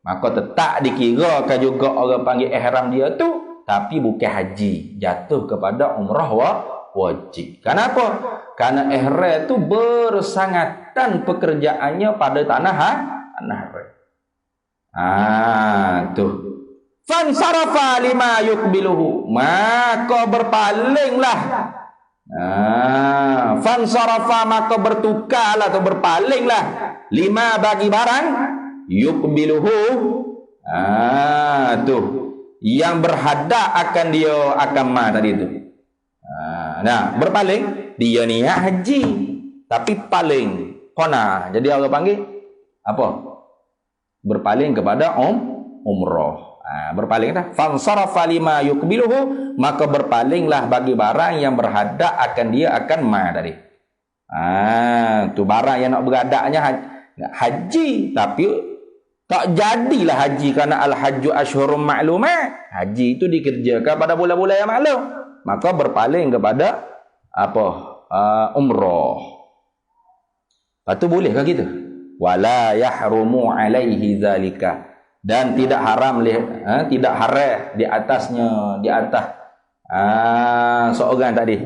[SPEAKER 2] maka tetap dikirakan juga orang panggil ihram dia tu, tapi bukan haji, jatuh kepada umrah wajib. Kenapa? Karena ihram tu bersangatan pekerjaannya pada tanah haram. Tu. Fansarafa lima yukbiluhu, maka berpalinglah. Fansarafa, maka bertukarlah atau berpalinglah, lima bagi barang yukbiluhu, tu yang berhadap akan dia akan tadi tu. Berpaling, dia niat haji tapi paling kona. Jadi orang panggil apa? Berpaling kepada umrah. Berpaling dah. Fansarafa lima yukbiluhu, maka berpalinglah bagi barang yang berhadap akan dia akan tadi. Tu barang yang nak berhadapnya haji, tapi tak jadilah haji kerana al-hajju asyhurum ma'lumat. Haji itu dikerjakan pada bulan-bulan yang maklum. Maka berpaling kepada apa? Umrah. Lepas tu bolehkah kita? Wala yahrumu alaihi zalika. Dan tidak haram tidak haram di atasnya, di atas seorang tadi.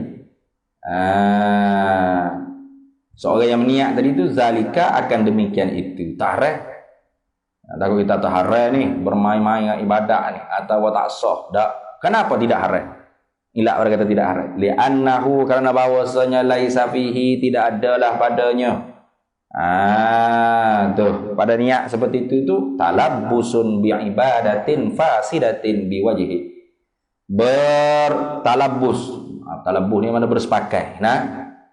[SPEAKER 2] Seorang yang niat tadi itu zalika akan demikian itu. Tak haram. Takut kita tak haram ni bermain-main dengan ibadat ni atau tak sah. Tak. Kenapa tidak haram? Ila orang kata tidak haram. Li'annahu karena bahwasanya laisa fihi tidak adalah padanya. Tuh pada niat seperti itu tu talabbusun bi ibadatin fasidatin bi wajhi. Bertalabbus. Talabbus ni mana bersepakai.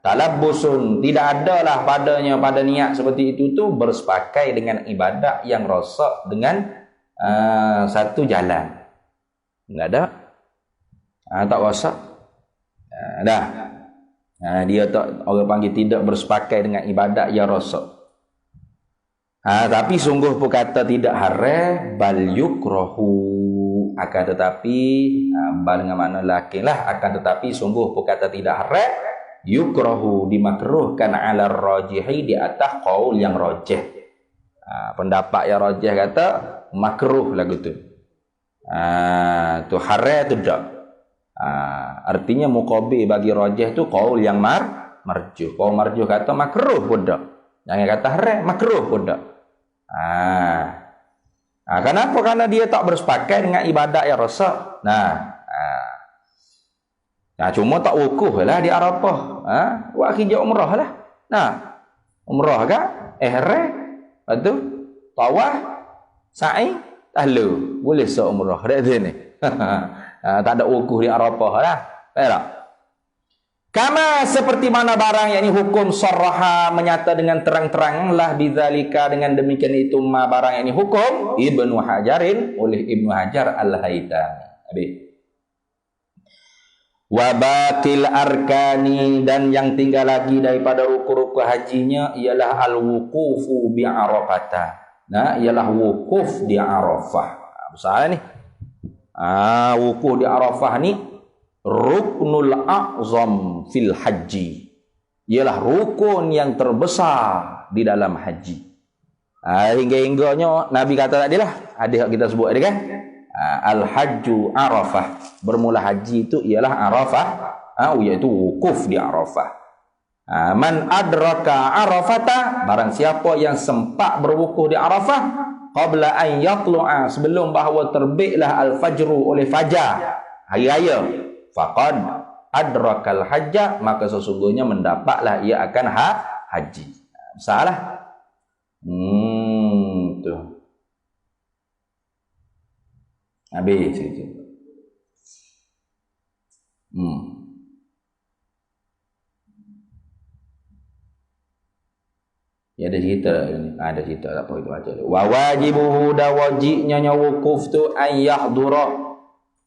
[SPEAKER 2] Talabbusun tidak adalah padanya pada niat seperti itu tu bersepakai dengan ibadat yang rosak dengan satu jalan. Enggak ada. Tak rosak. Dah. Dia tak, orang panggil tidak bersepakai dengan ibadat yang rosak. Tapi sungguh pun kata tidak haram bal yukrahu, akan tetapi bal dengan mana lakinlah, akan tetapi sungguh pun kata tidak haram yukrahu dimakruhkan ala rajihi di atas qaul yang rajih. Pendapat yang rajih kata makruh lagu tu. Tu haram tu tak. Artinya muqabil bagi rajih tu qaul yang marjuh. Qaul marjuh kata makruh pun tak. Jangan kata haram, makruh pun tak. Kenapa? Karena dia tak bersepakat dengan ibadat yang rosak. Cuma tak wukuf lah di Arafah. Buat kerja umrah lah. Umrah kan? Ihram. Lepas tu tawaf, sa'i, tahlu. Boleh umrah dak ni. Tak ada wukuf di Arafah lah. Faham tak? Kama seperti mana barang yakni hukum sarraha menyata dengan terang-terang lah bidzalika dengan demikian itu ma barang yakni hukum Ibnu Hajarin oleh Ibnu Hajar Al-Haytami. Wa baqil arkani dan yang tinggal lagi daripada rukun-rukun hajinya ialah al-wuqufu bi Arafah. Ialah wukuf di Arafah. Besar ni. Wukuf di Arafah ni ruknul a'zam fil haji. Ialah rukun yang terbesar di dalam haji. Hingga-hingganya Nabi kata tadi lah, hadis kita sebut tadi kan, al-hajju Arafah. Bermula haji itu ialah Arafah, iaitu wukuf di Arafah. Man adraka Arafata, barang siapa yang sempat berwukuf di Arafah qabla an yatlu'a, sebelum bahawa terbitlah al-fajru oleh fajar hari raya, faqad adrakal hajja, maka sesungguhnya mendapatlah ia akan haji. Salah. Tu. Habis itu. Ya ada cerita ni. Ada cerita tak apa itu baca. Wa wajibuhu da wajibnya wukuf tu an yahdura,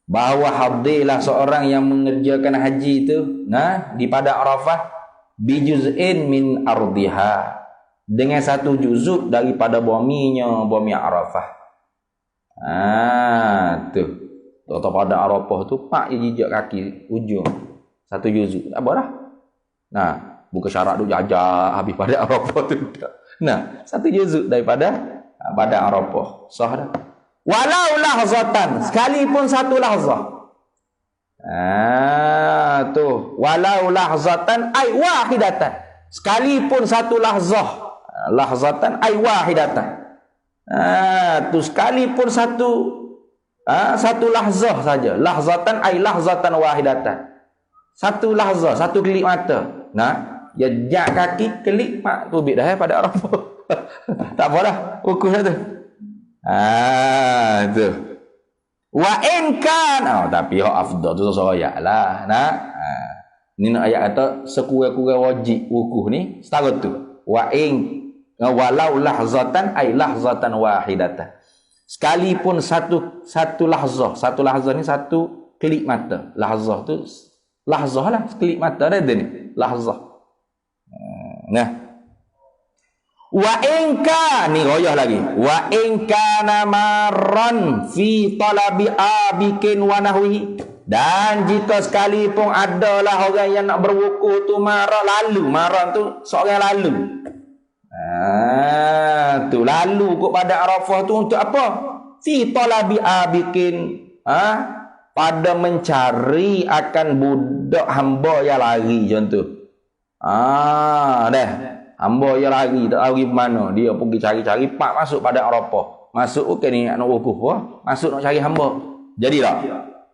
[SPEAKER 2] bahawa hadirlah seorang yang mengerjakan haji itu di pada Arafah bijuz'in min ardiha, dengan satu juzuk daripada bumi Arafah. Tu atau pada Arafah tu pak jejak kaki ujung satu juzuk tak apa dah. Bukan syarat tu jajah habis pada Arafah tu tak. Satu juzuk daripada pada Arafah sah dah. Walau lahzatan, sekalipun satu lahzah. Tu walau lahzatan ay wahidatan, sekalipun satu lahzah. Lahzatan ay wahidatan. Tu sekalipun satu lahzah saja. Lahzatan ay lahzatan wahidatan. Satu lahzah, satu kelip mata. Jejak kaki kelip mak tu dah pada Arafah. Tak apa dah, ukur dah tu. Tu. Wa in kan, tapi hak afdal tu sesuai ayat lah. Ni nak ayat kata sekurang-kurang wajib wukuf ni setara tu. Wa in walau lahzatan ay lahzatan wahidatan. Sekalipun satu lahzah. Satu lahzah ni satu kelip mata. Lahzah tu lahzah lah, kelip mata dah ni. Lahzah. Wa inka ni royah lagi. Wa inka namaran fi talabi abikin wa nahwihi, dan jika sekalipun adalah orang yang nak berwukuf tu maran tu seorang lalu. Tu lalu kot pada Arafah tu untuk apa? Fi talabi abikin, pada mencari akan budak hamba yang lari contoh. Dah. Hamba yang lari tak tahu pergi mana. Dia pergi cari-cari pak masuk pada Arafah. Masuk okey ni nak wukuf masuk nak cari hamba. Jadi tak?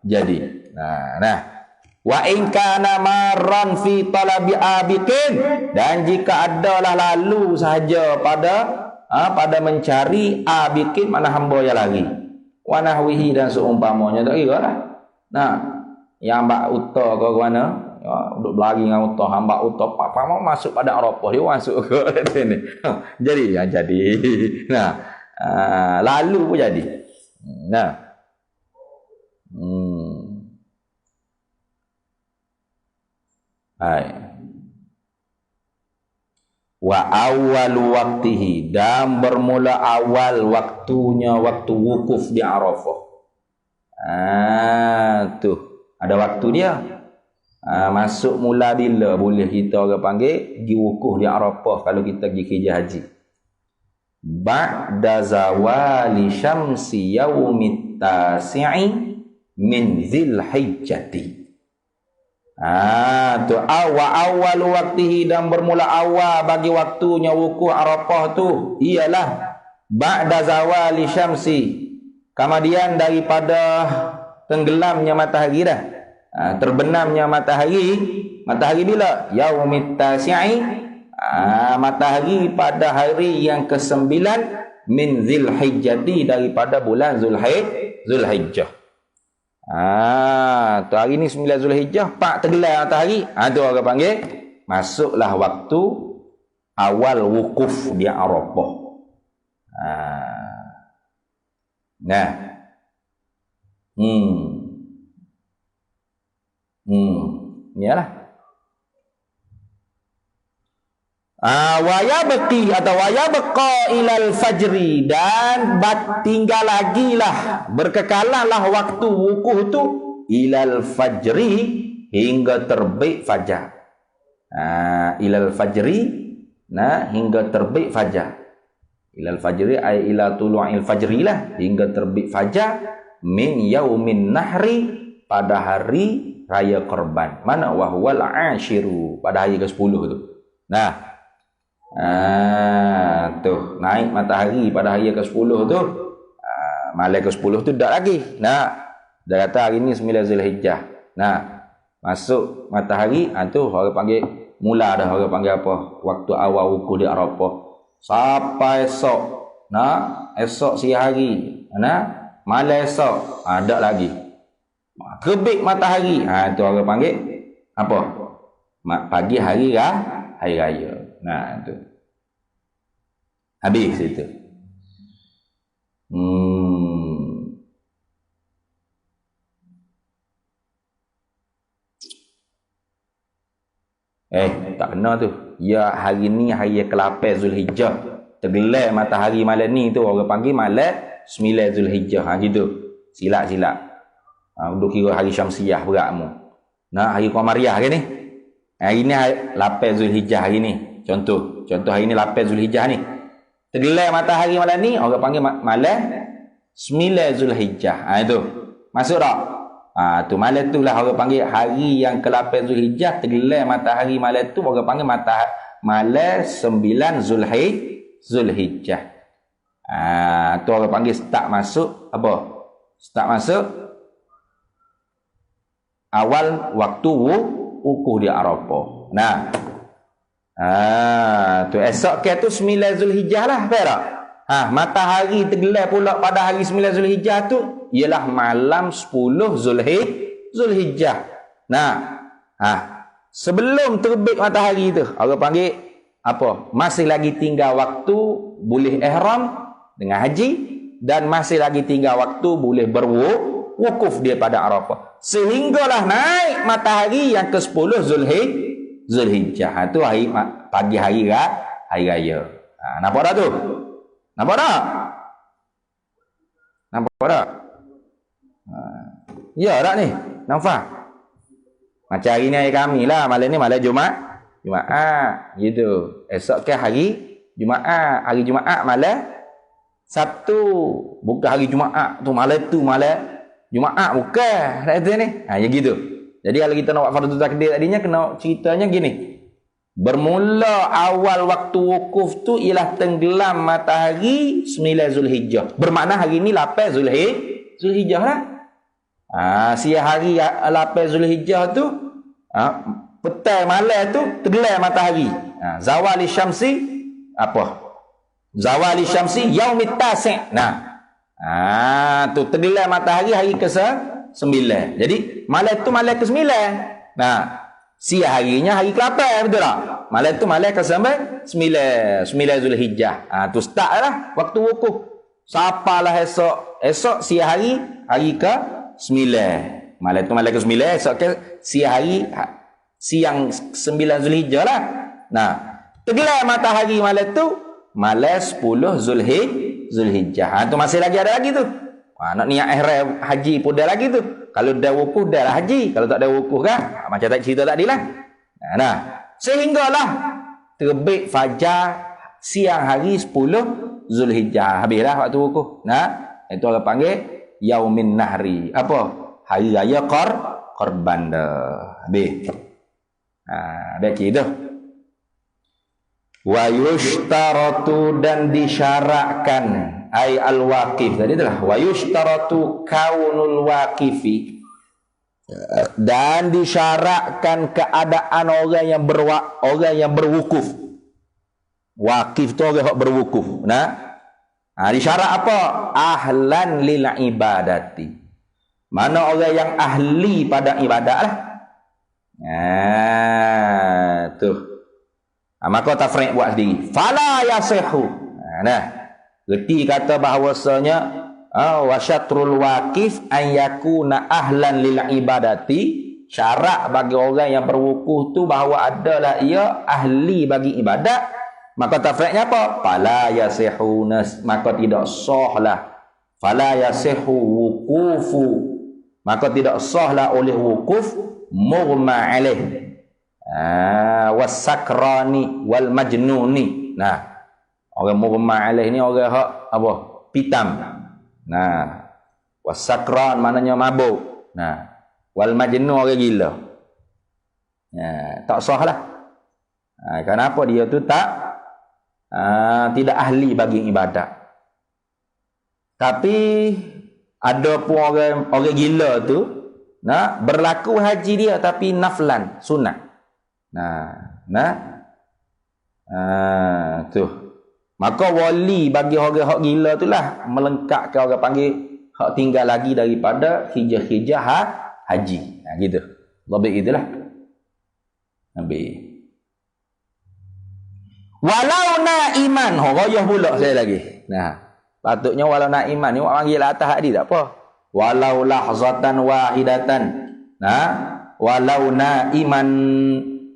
[SPEAKER 2] Jadi. Nah. Wa in kana marran fi talabi abiqin, dan jika adalah lalu sahaja pada mencari abiqin mana hamba yang lari. Wa nahwihi dan seumpamanya tak kira lah. Nah, yang hamba uta ke mana? Duduk berlari dengan uta, hamba uta pak mau masuk pada Arafah, dia masuk ke sini. Jadi. Nah, lalu pun jadi. Nah. Hai. Wa awal waktihi, dan bermula awal waktunya waktu wukuf di Arafah. Tuh ada waktu dia. Masuk mula bila boleh kita orang panggil pergi wukuf di Arafah kalau kita pergi kerja haji. Ba'da zawali syamsi yaumit tasi'i min Dzulhijjati. Tu awal waktihi, dan bermula awal bagi waktunya wukuf Arafah tu ialah ba'da zawali syamsi, kemudian daripada tenggelamnya matahari dah. Terbenamnya matahari bila? Yaumit tasi'i, matahari pada hari yang ke-9 min Dzulhijjati, daripada bulan Zulhijjah. Tu hari ni 9 Zulhijjah, pak tenggelam matahari. Tu orang panggil masuklah waktu awal wukuf di Arafah. Nah. Iyalah. Wa yabqi atau wa yabqa ilal fajri, dan tinggal lagi lah, berkekalanlah waktu wukuf tu ilal fajri, hingga terbit fajar. Ilal fajri, hingga terbit fajar. Ilal fajri ay ila tulu'il fajri lah, hingga terbit fajar min yaumin nahri, pada hari raya korban. Mana wahwal ashiru, pada hari ke-10 tu. Nah, tuh naik matahari pada hari ke-10 tu. Malam ke-10 tu tak lagi. Nah, dah kata hari ni 9 Zulhijjah. Nah, masuk matahari, tu orang panggil mula dah, orang panggil apa? Waktu awal wukuf di Arafah. Sampai esok. Nah, esok siang hari. Nah, malam esok ada lagi. Terbit matahari. Tu orang panggil apa? Pagi hari raya. Nah, tu. Habis itu. Tak kena tu. Ya, hari ni hari ke-8 Zulhijjah. Tergelam matahari malam ni tu orang panggil malam 9 Zulhijjah. Gitu. Silap. Duk kira hari Syamsiah beratmu. Nah, hari Qamariyah ke ni? Hari ni 8 Zulhijjah hari ni. Contoh hari ni 8 Zulhijjah ni. Tergelam matahari malam ni orang panggil malam 9 Zulhijjah. Itu. Masuk tak? Tu malam tu lah orang panggil hari yang ke-8 Zulhijjah, tergelam matahari malam tu orang panggil malam 9 Zulhijjah. Tu orang panggil start masuk apa? Start masuk awal waktu wukuf di Arafah. Nah. Tu esok ke tu 9 Zulhijjah lah, betul tak? Matahari tergelam pula pada hari 9 Zulhijjah tu ialah malam 10 Zulhijjah. Nah, sebelum terbit matahari tu orang panggil apa? Masih lagi tinggal waktu boleh ihram dengan haji, dan masih lagi tinggal waktu boleh berwukuf dia pada Arafah. Sehinggalah naik matahari yang ke-10 Zulhijjah. Tu hari pagi hari raya. Nampak tak tu? Nampak tak? Ya tak ni? Nampak? Macam hari ni hari kami lah. Malam ni malam Jumaat. Gitu. Esok ke hari Jumaat. Hari Jumaat malam Sabtu. Bukan hari Jumaat tu malam Jumaat Jumaat bukan. Dah ni. Ya gitu. Jadi kalau kita nak buat fardu takdir tadinya kena ceritanya gini. Bermula awal waktu wukuf tu ialah tenggelam matahari 9 Zulhijjah. Bermakna hari ni 8 Zulhijjah lah. Si hari 8 Zulhijjah tu petang malam tu tenggelam matahari. Zawali syamsi apa? Zawali syamsi yaumit tasi'. Tu tenggelam matahari hari ke-9. Jadi malam tu malam ke-9. Siang harinya hari ke-8, betul tak? Malam tu malam ke-9 Zulhijjah. Tu start lah waktu wukuf. Sapalah esok siang hari ke-9. Malam tu malam ke-9, esok ke siang 9 Zulhijjah lah. Tenggelam matahari malam tu malam 10 Zulhijjah. Tu masih lagi ada lagi tu. Nak niat ihram haji pun dah lagi tu. Kalau dah wukuf dah lah haji. Kalau tak ada wukuf kan macam tak cerita tadi lah. Sehinggalah terbit fajar siang hari 10 Zulhijjah. Habislah waktu wukuf. Itu orang panggil Yaumin Nahri. Apa? Hari raya Korban dah. Habis. Baik itu. Wa yushtaratu dan disyaratkan ay al-waqif tadi itulah wa yushtaratu kaunul waqifi dan disyaratkan keadaan orang yang berwukuf. Waqif tu orang yang berwukuf. Disyarat apa? Ahlan lil ibadati. Mana orang yang ahli pada ibadat lah. Maka tafriq buat sendiri. Fala yasihu. Reti kata bahawasanya wasyatrul waqif an yakuna ahlan lil ibadati. Syarat bagi orang yang berwukuf tu bahawa adalah ia ahli bagi ibadat. Maka tafriqnya apa? Fala yasihu, maka tidak sahlah. Fala yasihu wuqufu, maka tidak sahlah oleh wukuf mughma alaih. Wasakrani wal majnuni. Orang mughma alaih ni orang hak apa? Pitam. Wasakran maknanya mabuk. Wal majnun orang gila. Tak sah lah. Kenapa dia tu tidak ahli bagi ibadat. Tapi ada pun orang gila tu berlaku haji dia tapi naflan, sunat. Tu. Maka wali bagi orang hak gila tu lah melengkapkan orang panggil hak tinggal lagi daripada hijah haji. Gitu. Lebih itulah. Nabi. Walau naiman, royah pula saya lagi. Patutnya walau naiman ni awak panggil atas hadis tak apa. Walau lahzatan wahidatan. Walau naiman,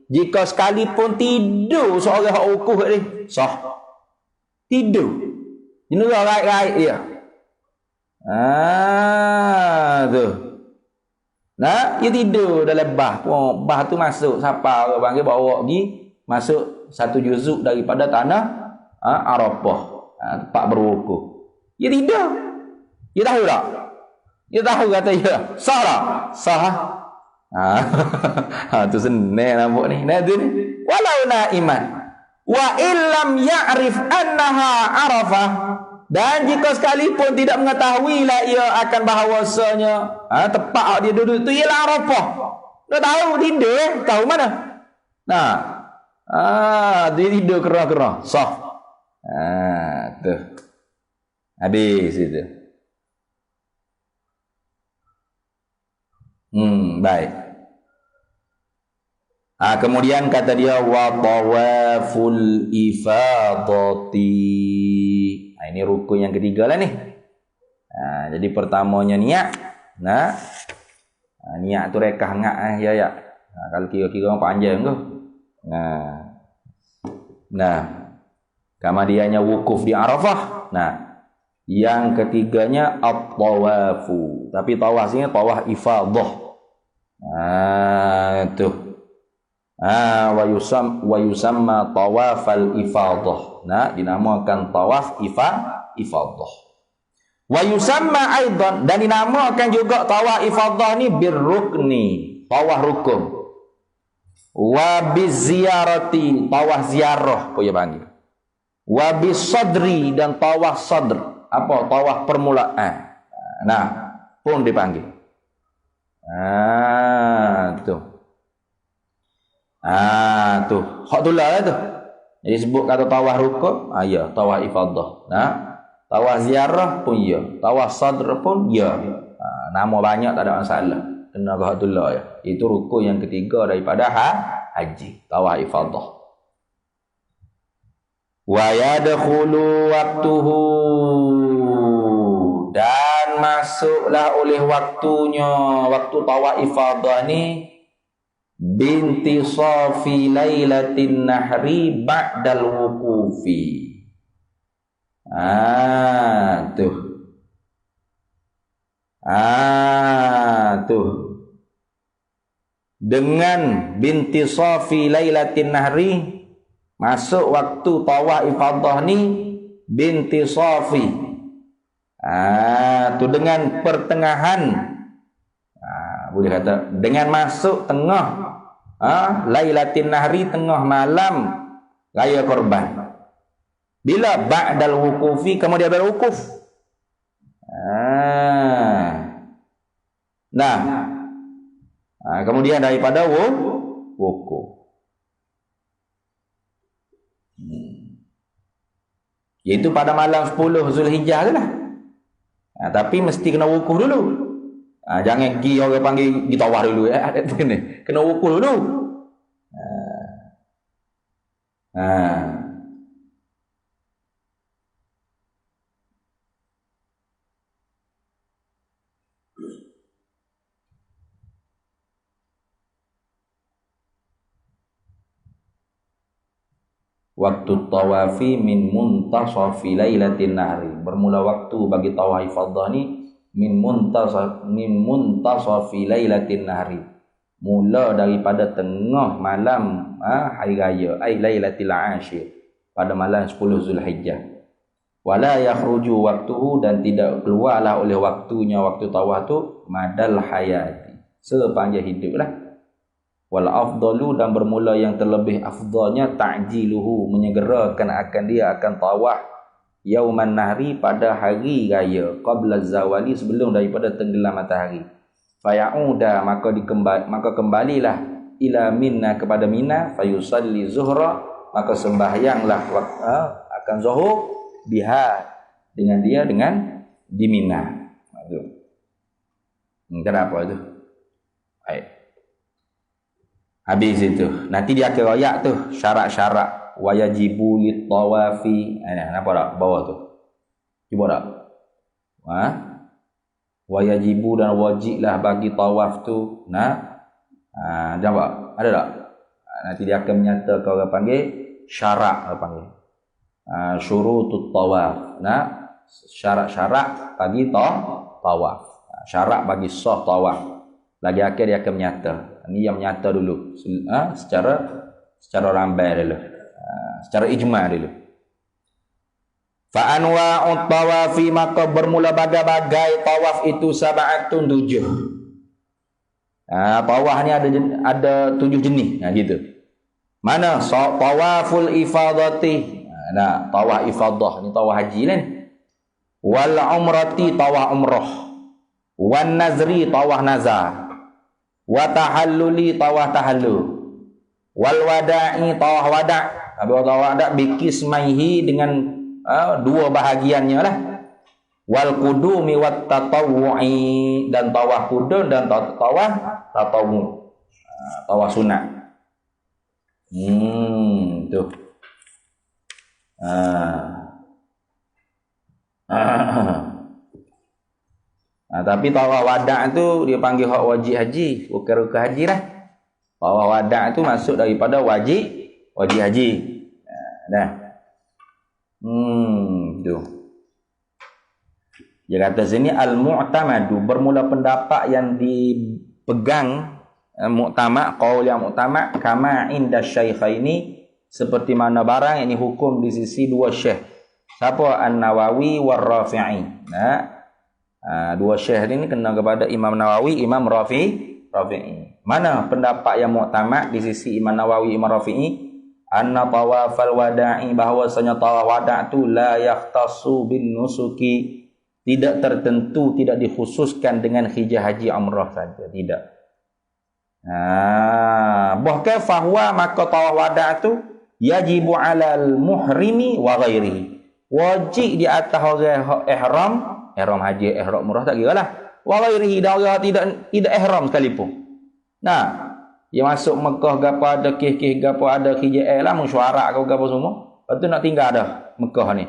[SPEAKER 2] jika sekalipun tidur seorang hak wukuf ni, sah. Tidur. Ini right dia. Tu. Dia tidur dalam bah. Bah tu masuk siapa orang panggil bawa pergi masuk satu juzuk daripada tanah Arafah. Tempat berwukuf. Dia tidur. Dia tahu tak? Dia tahu kata dia. Sah tak? Sah. Tu senang nampak ni. Tu ni. Walau naiman. Wa illam ya'rif annaha Arafah. Dan jika sekalipun tidak mengetahui lah ia akan bahawasanya tempat dia duduk tu ialah Arafah. Dia tahu tidur, tahu mana? Dia tidur kerah-kerah. Sah. Tu. Habis itu. Baik. Kemudian kata dia wa tawaful ifadati. Ini rukun yang ketiga lah ni. Jadi pertamanya niat. Niat tu rekah ngak ya. Kalau kira-kira orang panjang tu. Kemudiannya wukuf di Arafah. Yang ketiganya at-tawafu. Tapi tawaf sini tawaf ifadah. Tu. Wa yusamma tawafal ifadah. Dinamakan tawaf ifadah. Wa yusamma aidan, dan dinamakan juga tawaf ifadah ni birrukni, tawaf rukun. Wa biziyarati, tawaf ziarah apa dia panggil. Wa bisadri, dan tawaf sadr, apa tawaf permulaan. Nah, pun dipanggil. Tuh. Tuh. Hak tu lah tu. Jadi sebut kata tawaf rukun, ya, tawaf ifadah. Nah, tawaf ziarah pun ya, tawaf sadr pun ya. Nama banyak tak ada masalah. Kena ke hak tu lah ya. Itu rukun yang ketiga daripada haji, tawaf ifadah. Wa yadkhulu waqtuhu, dan masuklah oleh waktunya, waktu tawaf ifadah ni binti safi lailatin nahri ba'dal wuqufi. Tuh. Tuh. Dengan binti safi lailatin nahri masuk waktu tawaf ifadah ni binti safi. Tu dengan pertengahan, boleh kata dengan masuk tengah lailatin nahri, tengah malam raya korban. Bila ba'dal wuqufi, kemudian berwukuf. Kemudian daripada wukuf. Iaitu pada malam 10 Zulhijjah tu lah. Tapi mesti kena wukuf dulu. Jangan pergi orang panggil pergi tawaf dulu. Kena wukuf dulu. Waktu tawafi min muntasafi lailatin nahri, bermula waktu bagi tawaf ifadah ni min muntasafi lailatin nahri, mula daripada tengah malam hari raya, ai lailatul ashir, pada malam 10 Zulhijjah. Wala yakhruju waktuhu, dan tidak keluarlah oleh waktunya waktu tawaf tu madal hayati, sepanjang hiduplah. Wal afdalu, dan bermula yang terlebih afdalnya ta'jiluhu, menyegerakan akan dia akan tawaf yauman nahri, pada hari raya, qabla zawali, sebelum daripada tenggelam matahari. Fayauda, maka kembalilah ila Mina, kepada Mina, fayusalli zuhra, maka sembahyanglah akan zuhur biha, dengan dia, dengan di Mina. Kenapa tu? Baik. Habis itu. Nanti dia akan royak tu syarat-syarat wayajibu lit-tawafi. Nampak tak bawah tu? Cuba tak? Wayajibu, dan wajiblah bagi tawaf tu. Nampak? Ada tak? Nanti dia akan menyatakan, orang panggil syarat, orang panggil syurutut tawaf. Syarat-syarat bagi tawaf. Syarat bagi sah tawaf. Lagi akhir dia akan menyata. Ini yang menyata dulu, secara rambai dulu, secara ijma' dulu. Fa anwa'ut tawafi, maka bermula bagai-bagai tawaf itu sab'atun 7. Tawaf ni ada 7 jenis, gitu. Mana tawaful ifadati, tawaf ifadah ni tawaf haji kan. Wal umrati, tawaf umrah. Wan nazri, tawaf nazar. Wa tahalluli, tawaf tahallul. Wal wada'i, tawaf wada'. Tawaf wada' bikismaihi, dengan dua bahagiannya lah. Wal qudumi wat tatawwu'i, dan tawaf qudum dan tawaf tatawwu. Tawaf sunat. Tuh. Tapi tawaf wada' tu dia panggil hak wajib haji, bukan rukun haji lah. Tawaf wada' tu masuk daripada wajib haji. Tu. Dia kata sini al-mu'tamadu, bermula pendapat yang dipegang, mu'tamad, qaul yang mu'tamad, kama inda syaikhaini, seperti mana barang ini hukum di sisi dua syekh. Siapa? An-Nawawi war Rafi'i. Dua syekh ini kena kepada Imam Nawawi, Imam Rafi'i. Mana pendapat yang muktamad di sisi Imam Nawawi, Imam Rafi'i? Anna tawafal wada'i, bahwasanya tawaf wada' tu la yakhtassu bin nusuki, tidak tertentu, tidak dikhususkan dengan hijrah haji umrah saja, tidak. Bahkan fahuwa, maka tawaf wada' tu yajibu 'alal muhrimi wa ghairihi, wajib di atas orang ihram haji, ihram umrah tak kira lah, wa ghairihi, dan orang tidak ihram sekalipun. Dia masuk Mekah gapo ada kih-kih gapo ada hijrah lah mesyuarat gapo semua. Lepas tu nak tinggal dah Mekah ni.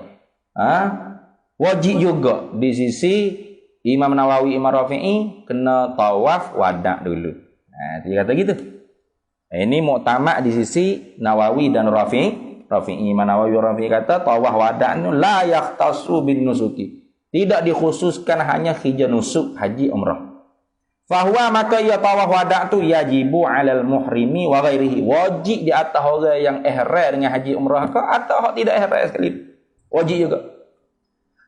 [SPEAKER 2] Wajib juga di sisi Imam Nawawi, Imam Rafi'i kena tawaf wada' dulu. Dia kata gitu. Ini muktamad di sisi Nawawi dan Rafi'i. Imam Nawawi Rafi'i kata tawaf wada' ni la yakhtassu bin nusuki, tidak dikhususkan hanya hijrah nusuk haji umrah. Fahuwa, maka ia tawaf wada' tu yajibu 'alal muhrimi wa ghairihi, wajib di atas orang yang ihram dengan haji umrah ke atau tidak ihram sekali, wajib juga.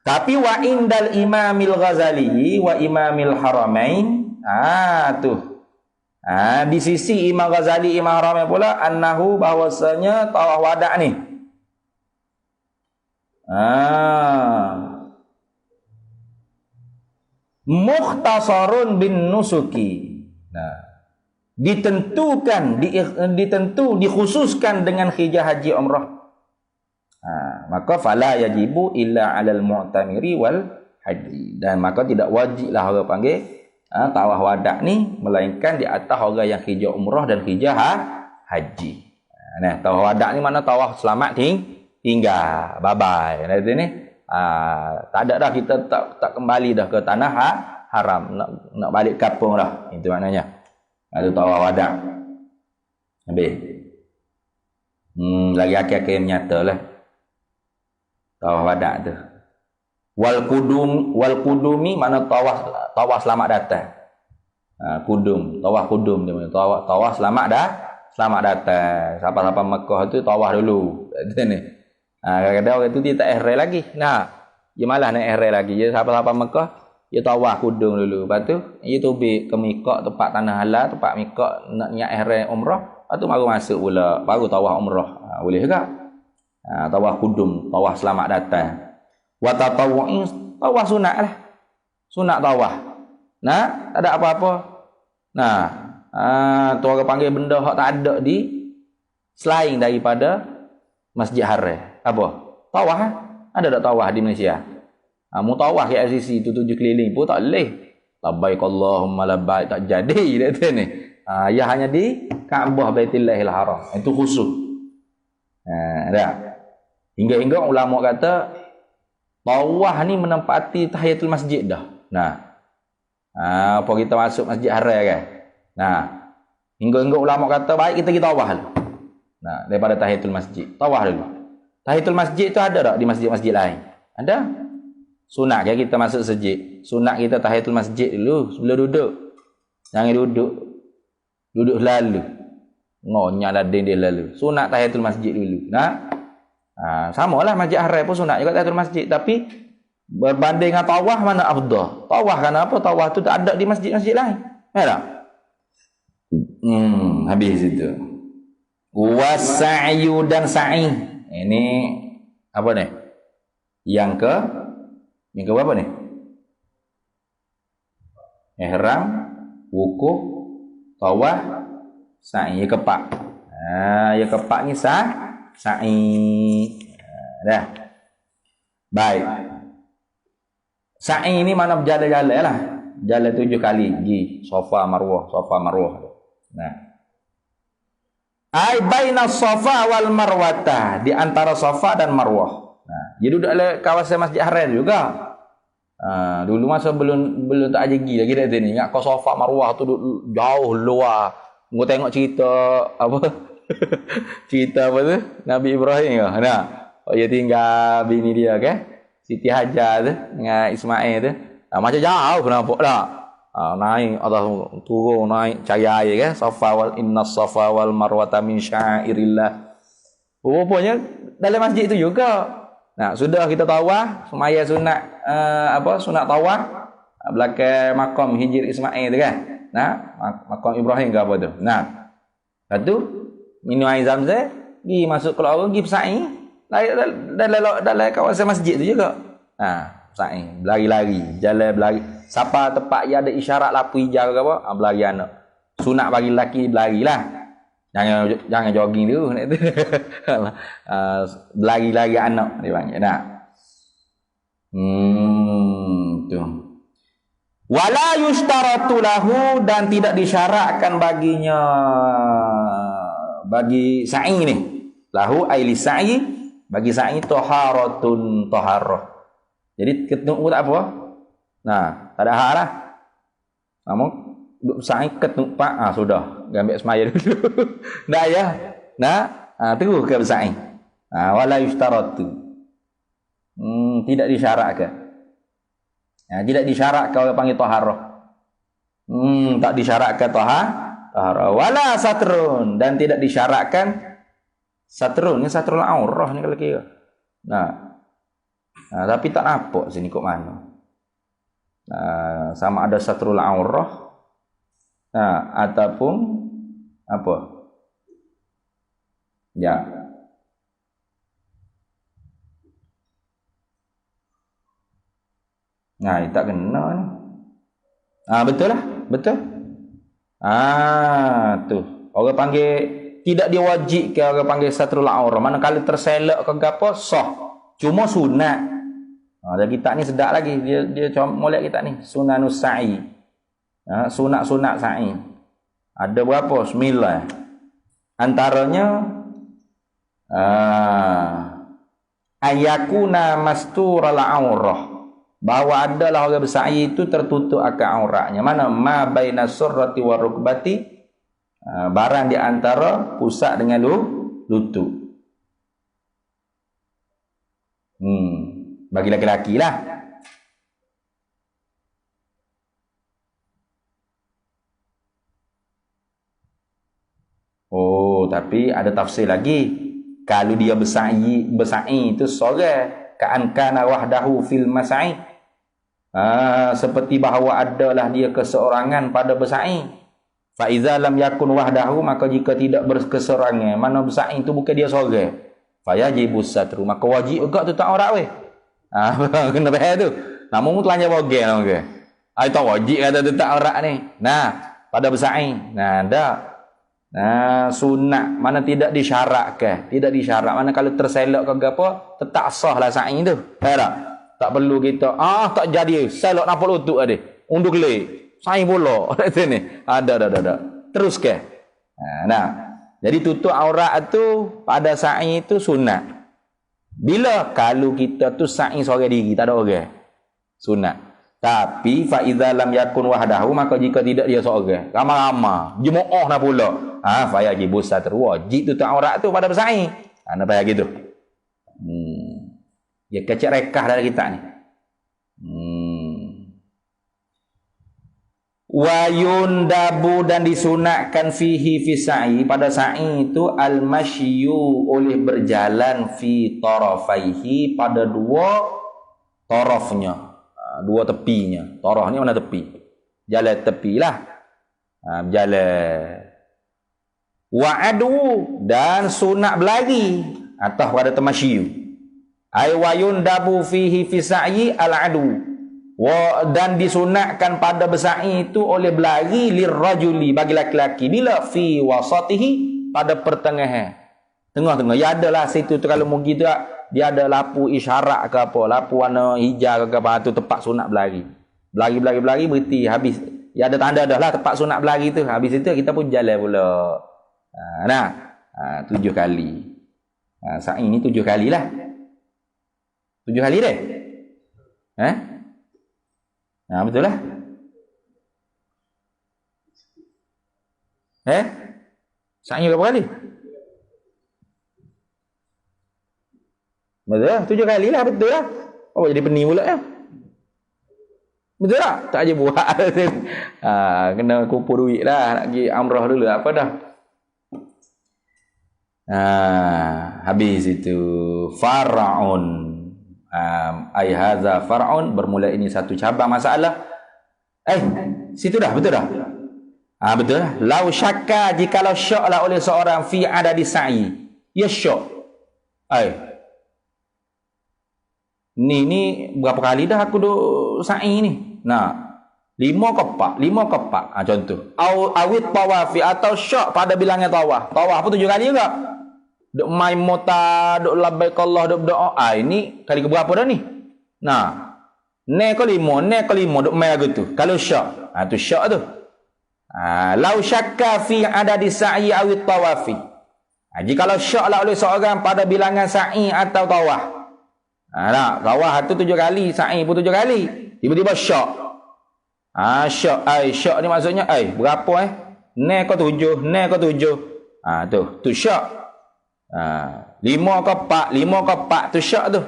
[SPEAKER 2] Tapi wa indal Imamil Ghazali wa Imamil Haramain, di sisi Imam Ghazali, Imam Haramain pula, annahu, bahwasanya tawaf wada' ni mukhtasarun bin nusuki. Dikhususkan dengan hijrah haji umrah. Maka fala yajibu illa 'alal mu'tamiri wal haji, dan maka tidak wajiblah orang panggil tawaf wada' ni melainkan di atas orang yang hijrah umrah dan hijrah haji. Tawaf wada' ni mana tawaf selamat tinggal, bye bye. Ni tak ada dah, kita tak kembali dah ke tanah haram, nak balik kampung dah, itu maknanya. Itu tawaf wada'. Habis. Lagi akhir-akhir nyata lah tawaf wada' tu. Wal kudumi, mana tawaf selamat datang. Tawaf kudum dia, tawaf selamat datang. Siapa-siapa Mekah tu tawaf dulu. Ni. Kadang-kadang orang tu dia tak ihram lagi. Dia malah nak ihram lagi. Dia siapa-siapa Mekah, dia tawaf kudung dulu. Lepas tu, dia tubik ke miqat, tempat tanah halal, tempat miqat, nak niat ihram umrah. Lepas tu baru masuk pula, baru tawaf umrah. Boleh juga. Tawaf kudum, tawaf selamat datang. Wa tatawwu'in, tawaf sunat lah. Sunat tawaf. Tak ada apa-apa. Tu orang panggil benda hak tak ada di selain daripada Masjid Haram. Apa? Tawaf. Ada tak tawaf di Malaysia? Mu tawaf ke LCC tu 7 keliling pun tak boleh. Labbaik Allahumma labbaik, tak jadi dia ni. Ya hanya di Kaabah Baitullahil Haram. Itu khusus. Dah. Hingga ulama kata tawaf ni menempati tahiyatul masjid dah. Apa kita masuk Masjid Haram kan? Hingga ulama kata baik kita pergi tawaf dulu. Daripada tahiyatul masjid, tawaf dulu. Tahiyatul masjid tu ada tak di masjid-masjid lain? Ada. Sunat kan kita masuk masjid. Sunat kita tahiyatul masjid dulu sebelum duduk. Jangan duduk lalu. Ngonyak lading dia lalu. Sunat tahiyatul masjid dulu. Samalah Masjid Haram pun sunat juga tahiyatul masjid, tapi berbanding dengan tawaf mana afdal? Tawaf kenapa? Tawaf tu tak ada di masjid-masjid lain. Tak? Habis itu. Wasa'yu dan sa'i. Ini apa ni? Yang ke berapa ni? Ihram, wukuf, tawaf, sa'i. Ya kepak. Ya kepak ni sa'i. Dah. Baik. Sa'i ni mana berjalan-jalan lah. Jalan 7 kali pergi Safa Marwah. Ai baina Safa wal Marwata, di antara Safa dan Marwah. Dia duduk dalam kawasan Masjid Haram juga. Dulu masa belum tak ajegi lagi dah ni. Ingat kau Safa Marwah tu duduk jauh luar. Gua tengok cerita apa? Cerita apa tu? Nabi Ibrahim ke? Dia tinggal bini dia kan? Siti Hajar tu dengan Ismail tu. Macam jauh nampak tak? Naik atas turun naik cari air kan, Safa wal innas safa wal marwata min syairillah. Rupanya dalam masjid itu juga. Sudah kita tawaf semaya sunat sunat tawaf, belakang makam Hijr Ismail tu kan. Nah, makam Ibrahim ke apa tu. Nah. Lepas tu minum air Zam-Zam, pergi masuk keluar pergi bersa'i. Dalam kawasan masjid tu juga. Bersa'i, berlari-lari, jalan berlari. Siapa tempat yang ada isyarat lampu hijau ke apa, berlari anak. Sunat bagi lelaki berlarilah. Jangan jogging tu. Berlari-lari anak dia panggil. Nah. Tu. Wala yushtaratu lahu, dan tidak disyaratkan baginya bagi sa'i ni. Lahu aili sa'i, bagi sa'i taharatun taharah. Jadi ketemu tak apa. Nah, tak ada hak lah. Kamu duduk sa'i ketemu pak, sudah. Ambil semaya dulu. Dah ya. Nah, terus ke bersa'i. Wala yushtaratu. Tidak disyaratkan. Tidak disyaratkan orang panggil taharah. Tak disyaratkan taharah. Wala satrun, dan tidak disyaratkan satrun. Ni satrul aurah ni kalau kira. Tapi tak nampak sini kok mana. Sama ada satrul aurah ataupun apa? Ya. Tak kena ni. Betul lah. Betul. Tu. Orang panggil, tidak diwajibkan orang panggil satrul aurah. Manakala terselak ke apa, sah. Cuma sunat. Dan kita ni sedap lagi. Dia molek kita ni. Sunanus sa'i. Sunat-sunat sa'i. Ada berapa? 9. Antaranya ayakuna mastural aurah. Bahawa adalah orang bersa'i itu tertutup akan auratnya. Mana? Ma baina surrati wa rukbati. Barang di antara pusat dengan lutut. Bagi laki-laki lah. Tapi ada tafsir lagi. Kalau dia bersa'i itu sorang, ka'an kana wahdahu fil mas'i. Seperti bahawa adalah dia keseorangan pada bersa'i. Fa iza lam yakun wahdahu, maka jika tidak berkeseorangan, mana bersa'i itu bukan dia sorang, fa yajibus satru, maka wajib juga tutup aurat weh. Kena faham tu. Namun telanjang bogel okey. Itu wajib kata tutup aurat ni. Pada bersa'i. Dah. Sunat mana tidak disyaratkan. Tidak disyarat. Mana kalau terselak ke apa, tetap sah lah sa'i tu. Tak perlu kita tak jadi selak nampak lutut ada. Undur gelik. Sa'i pula. Sini. Ada. Terus ke? Jadi tutup aurat tu pada sa'i itu sunat. Bila kalau kita tu sa'i seorang diri, tak ada orang. Sunat. Tapi fa idza lam yakun wahdahu, maka jika tidak dia seorang, ramai-ramai, jemaah nak pula. Fa yajibus satru, wajib tutup aurat tu pada bersa'i. Nak payah gitu. Dia kecek rekah dalam kita ni. Wa yundabu, dan disunatkan fihi fi sa'i, pada sa'i itu al-masyu, oleh berjalan fi tarafaihi, pada dua tarafnya, dua tepinya. Taraf ni mana tepi? Jalan tepi lah. Berjalan. Wa adu, dan sunat berlari atas pada tamasyu. Ay wa yundabu fihi fi sa'i al-adu. Dan disunatkan pada bersa'i itu oleh berlari lirrajuli, bagi laki-laki. Bila? Fi wasatihi, pada pertengahan. Tengah-tengah. Ya adalah situ tu, kalau mugi tu dia ada lapu isyarat ke apa, lapu warna hijau ke apa, tu tempat sunat berlari. Berlari berhenti, habis. Ya ada tanda dah lah tempat sunat berlari tu. Habis itu kita pun jalan pula. 7 kali. Sa'i ni 7 kali lah. 7 kali deh. Betul lah. Sa'i berapa kali? Betul lah. 7 kali lah. Betul lah. Jadi pening pula ya. Betul tak? Tak aja buat. Kena kumpul duit lah. Nak pergi umrah dulu. Apa dah? Habis itu. Far'un. Ay hadza far'un, bermula ini satu cabang masalah. Situ dah, betul dah. Betul lah. Lau syakka jikalau syaklah oleh seorang fi adadi sa'i. Ya syak. Ni berapa kali dah aku duk sa'i ni. Nah, 5 ke 4. Contoh. Awit tawafi atau syak pada bilangan tawaf. Tawaf apa 7 kali juga? Duk main mota, duk labbaik Allah, duk berdoa. Ini kali ke berapa dah ni? Nah, ne ke 5 duk main lagu tu. Kalau syak, tu syak tu. Lau syakka fi adadi sa'i awit tawafi. Jikalau syaklah oleh seorang pada bilangan sa'i atau tawaf. Tawaf tu 7 kali, sa'i pun 7 kali. Tiba-tiba syak. Syak ni maksudnya berapa ne ke 7, ne ke 7. Tu syak. 5 ke 4 tu syak tu.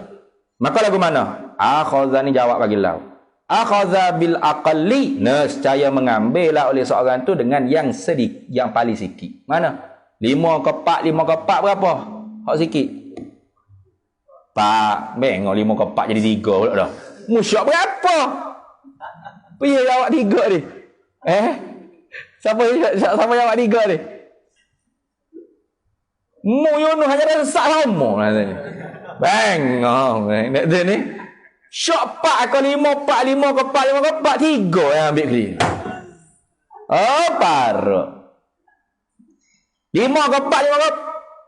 [SPEAKER 2] Maka lagu mana? Akhadha ni jawab bagi lau. Akhadha bil aqalli, nescaya mengambillah oleh seorang tu dengan yang sedikit, yang paling sikit. Mana? 5 ke 4 berapa? Hak sikit. 4. Bengok 5 ke 4 jadi 3 pula dah. Musyak berapa? Piye jawab 3 ni? Siapa jawab 3 ni? Mu Yunus hanya dah sesak lama katanya. Bengok ni. Syok 4 ke 5 ke 4 3 yang ambil clear. Parah. 5 ke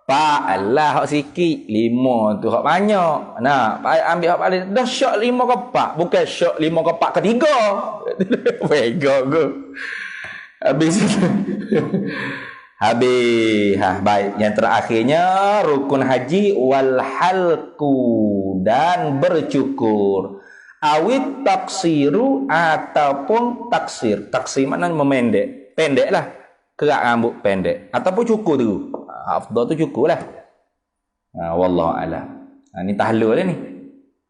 [SPEAKER 2] 4 alah hak sikit. 5 tu hak banyak. Nah, ambil hak paling dah syok 5 ke 4, bukan syok 5 ke 4 ke 3. Bego go. Habis baik. Yang terakhirnya rukun haji wal halqu, dan bercukur. Awit taksiru ataupun taksir. Taksir maknanya memendek. Pendeklah. Kerak rambut pendek. Ataupun cukur tu. Afdal tu cukur lah. Wallahu a'lam. Ni tahlul ni.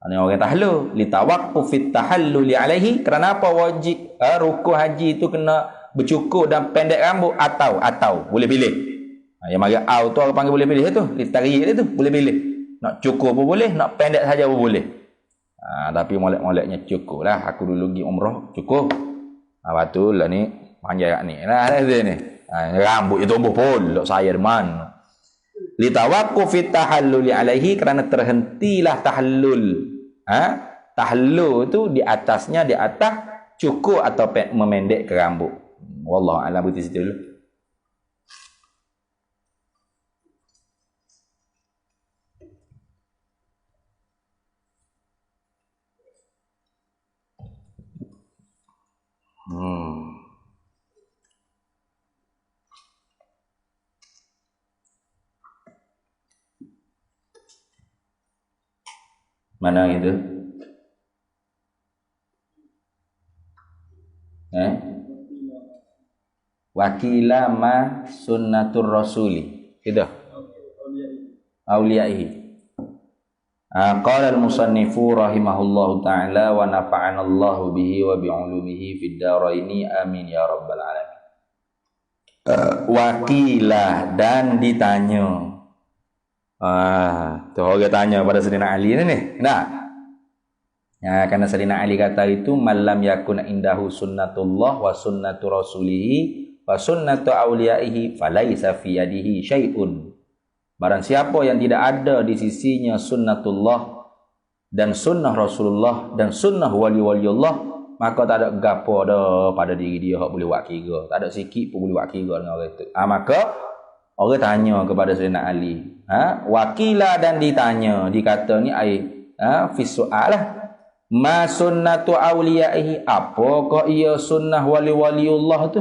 [SPEAKER 2] Ni orang tahlul. Li tawaqquf fit tahalluli alaihi. Kerana apa wajib rukun haji tu kena bercukur dan pendek rambut atau boleh pilih. Yang mari au tu orang panggil boleh pilih tu. Li taryik dia tu boleh pilih. Nak cukur pun boleh, nak pendek saja pun boleh. Tapi molek-moleknya cukur lah. Aku dulu pergi umrah, cukur. Betul lah ni. Panjang ni lah ni. Rambut itu tumbuh pun. Saya deman. Li tawaqquf fit tahalluli alaihi, kerana terhentilah tahallul. Tahallul tu di atas cukur atau memendek ke rambut. Wallahu a'lam. Berhenti situ dulu. Mana itu? Wakila ma sunnatur rasuli. Itu. Auliyaihi. Qala al-musannifu rahimahullahu ta'ala wa nafa'ana Allahu bihi wa bi'ulumihi fid dharaini amin ya rabbal alamin. Wakilah, dan ditanya. Tu orang tanya pada Sayyidina Ali ni. Karena Sayyidina Ali kata itu malam yakun indahu sunnatullah wa sunnatu rasulihi wa sunnatu awliyaihi falaisa fi yadihi syai'un. Barang siapa yang tidak ada di sisinya sunnatullah dan sunnah Rasulullah dan sunnah wali-waliullah, maka tak ada gapo dah pada diri dia hak boleh buat kira. Tak ada sikit pun boleh buat kira dengan orang itu. Maka orang tanya kepada Sayyidina Ali. Wakila, dan ditanya. Dikata ni fi su'al lah. Ma sunnatu awliyaihi, apakah ia sunnah wali-waliullah tu?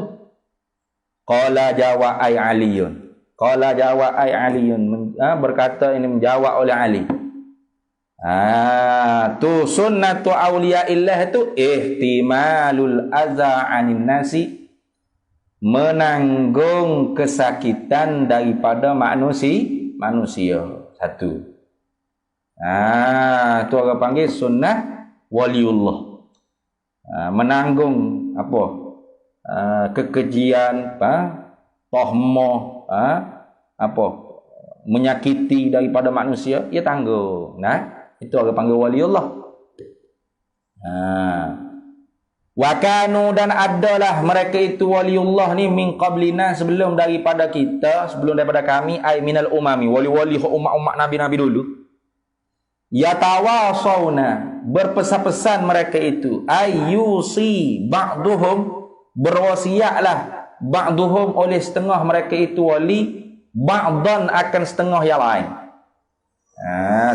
[SPEAKER 2] Qala jawab ai Aliyun. Berkata ini menjawab oleh Ali. Tu sunnatu awliyaillah tu ihtimalul adza 'anin nasi, menanggung kesakitan daripada manusia. Satu. Tu orang panggil sunnah waliullah. Menanggung apa? Kekejian, tohmah, menyakiti daripada manusia, ia tanggung. Itu orang panggil waliullah. Wa kanu dan adalah mereka itu waliullah ni min qablina sebelum daripada kita, sebelum daripada kami, ai minal umami, wali-wali umat-umat nabi-nabi dulu. Yatawasawna, berpesan-pesan mereka itu, ayyusi ba'duhum, berwasiatlah ba'duhum oleh setengah mereka itu wali, ba'dan akan setengah yang lain.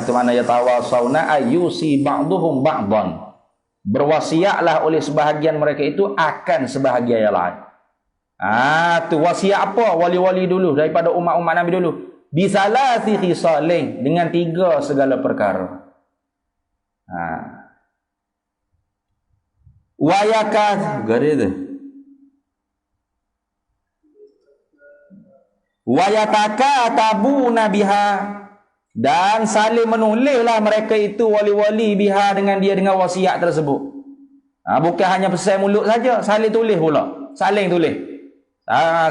[SPEAKER 2] Itu mana yatawasawna ayyusi ba'duhum ba'dan, berwasiatlah oleh sebahagian mereka itu akan sebahagian yang lain. Tu wasiat apa wali-wali dulu daripada umat-umat Nabi dulu? Bisalasi khisalin, dengan 3 segala perkara. Wayakat garis tu. Wayataka tabuna biha, dan saling menulislah mereka itu wali-wali biha dengan dia, dengan wasiat tersebut. Bukan hanya pesan mulut saja, saling tulis pula. Saling tulis.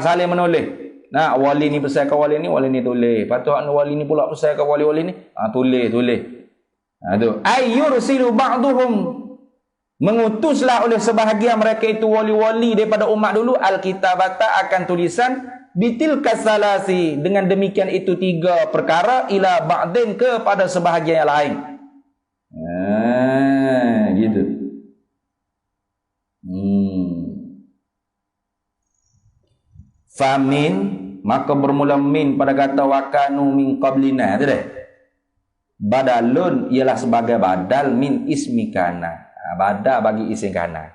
[SPEAKER 2] Saling menulis. Wali ni pesan ke wali ni tulis. Patut wali ni pula pesan ke wali-wali ni. Tulis. Tu. Ayyursilu ba'duhum, mengutuslah oleh sebahagian mereka itu wali-wali daripada umat dulu al-kitabata, akan tulisan, bitil kasalasi, dengan demikian itu 3 perkara, ila ba'din, kepada sebahagian yang lain. Gitu. Famin, maka bermula min pada kata wakanu min qablina tu dah. Badalun ialah sebagai badal min ismi kana. Badal bagi isim kana.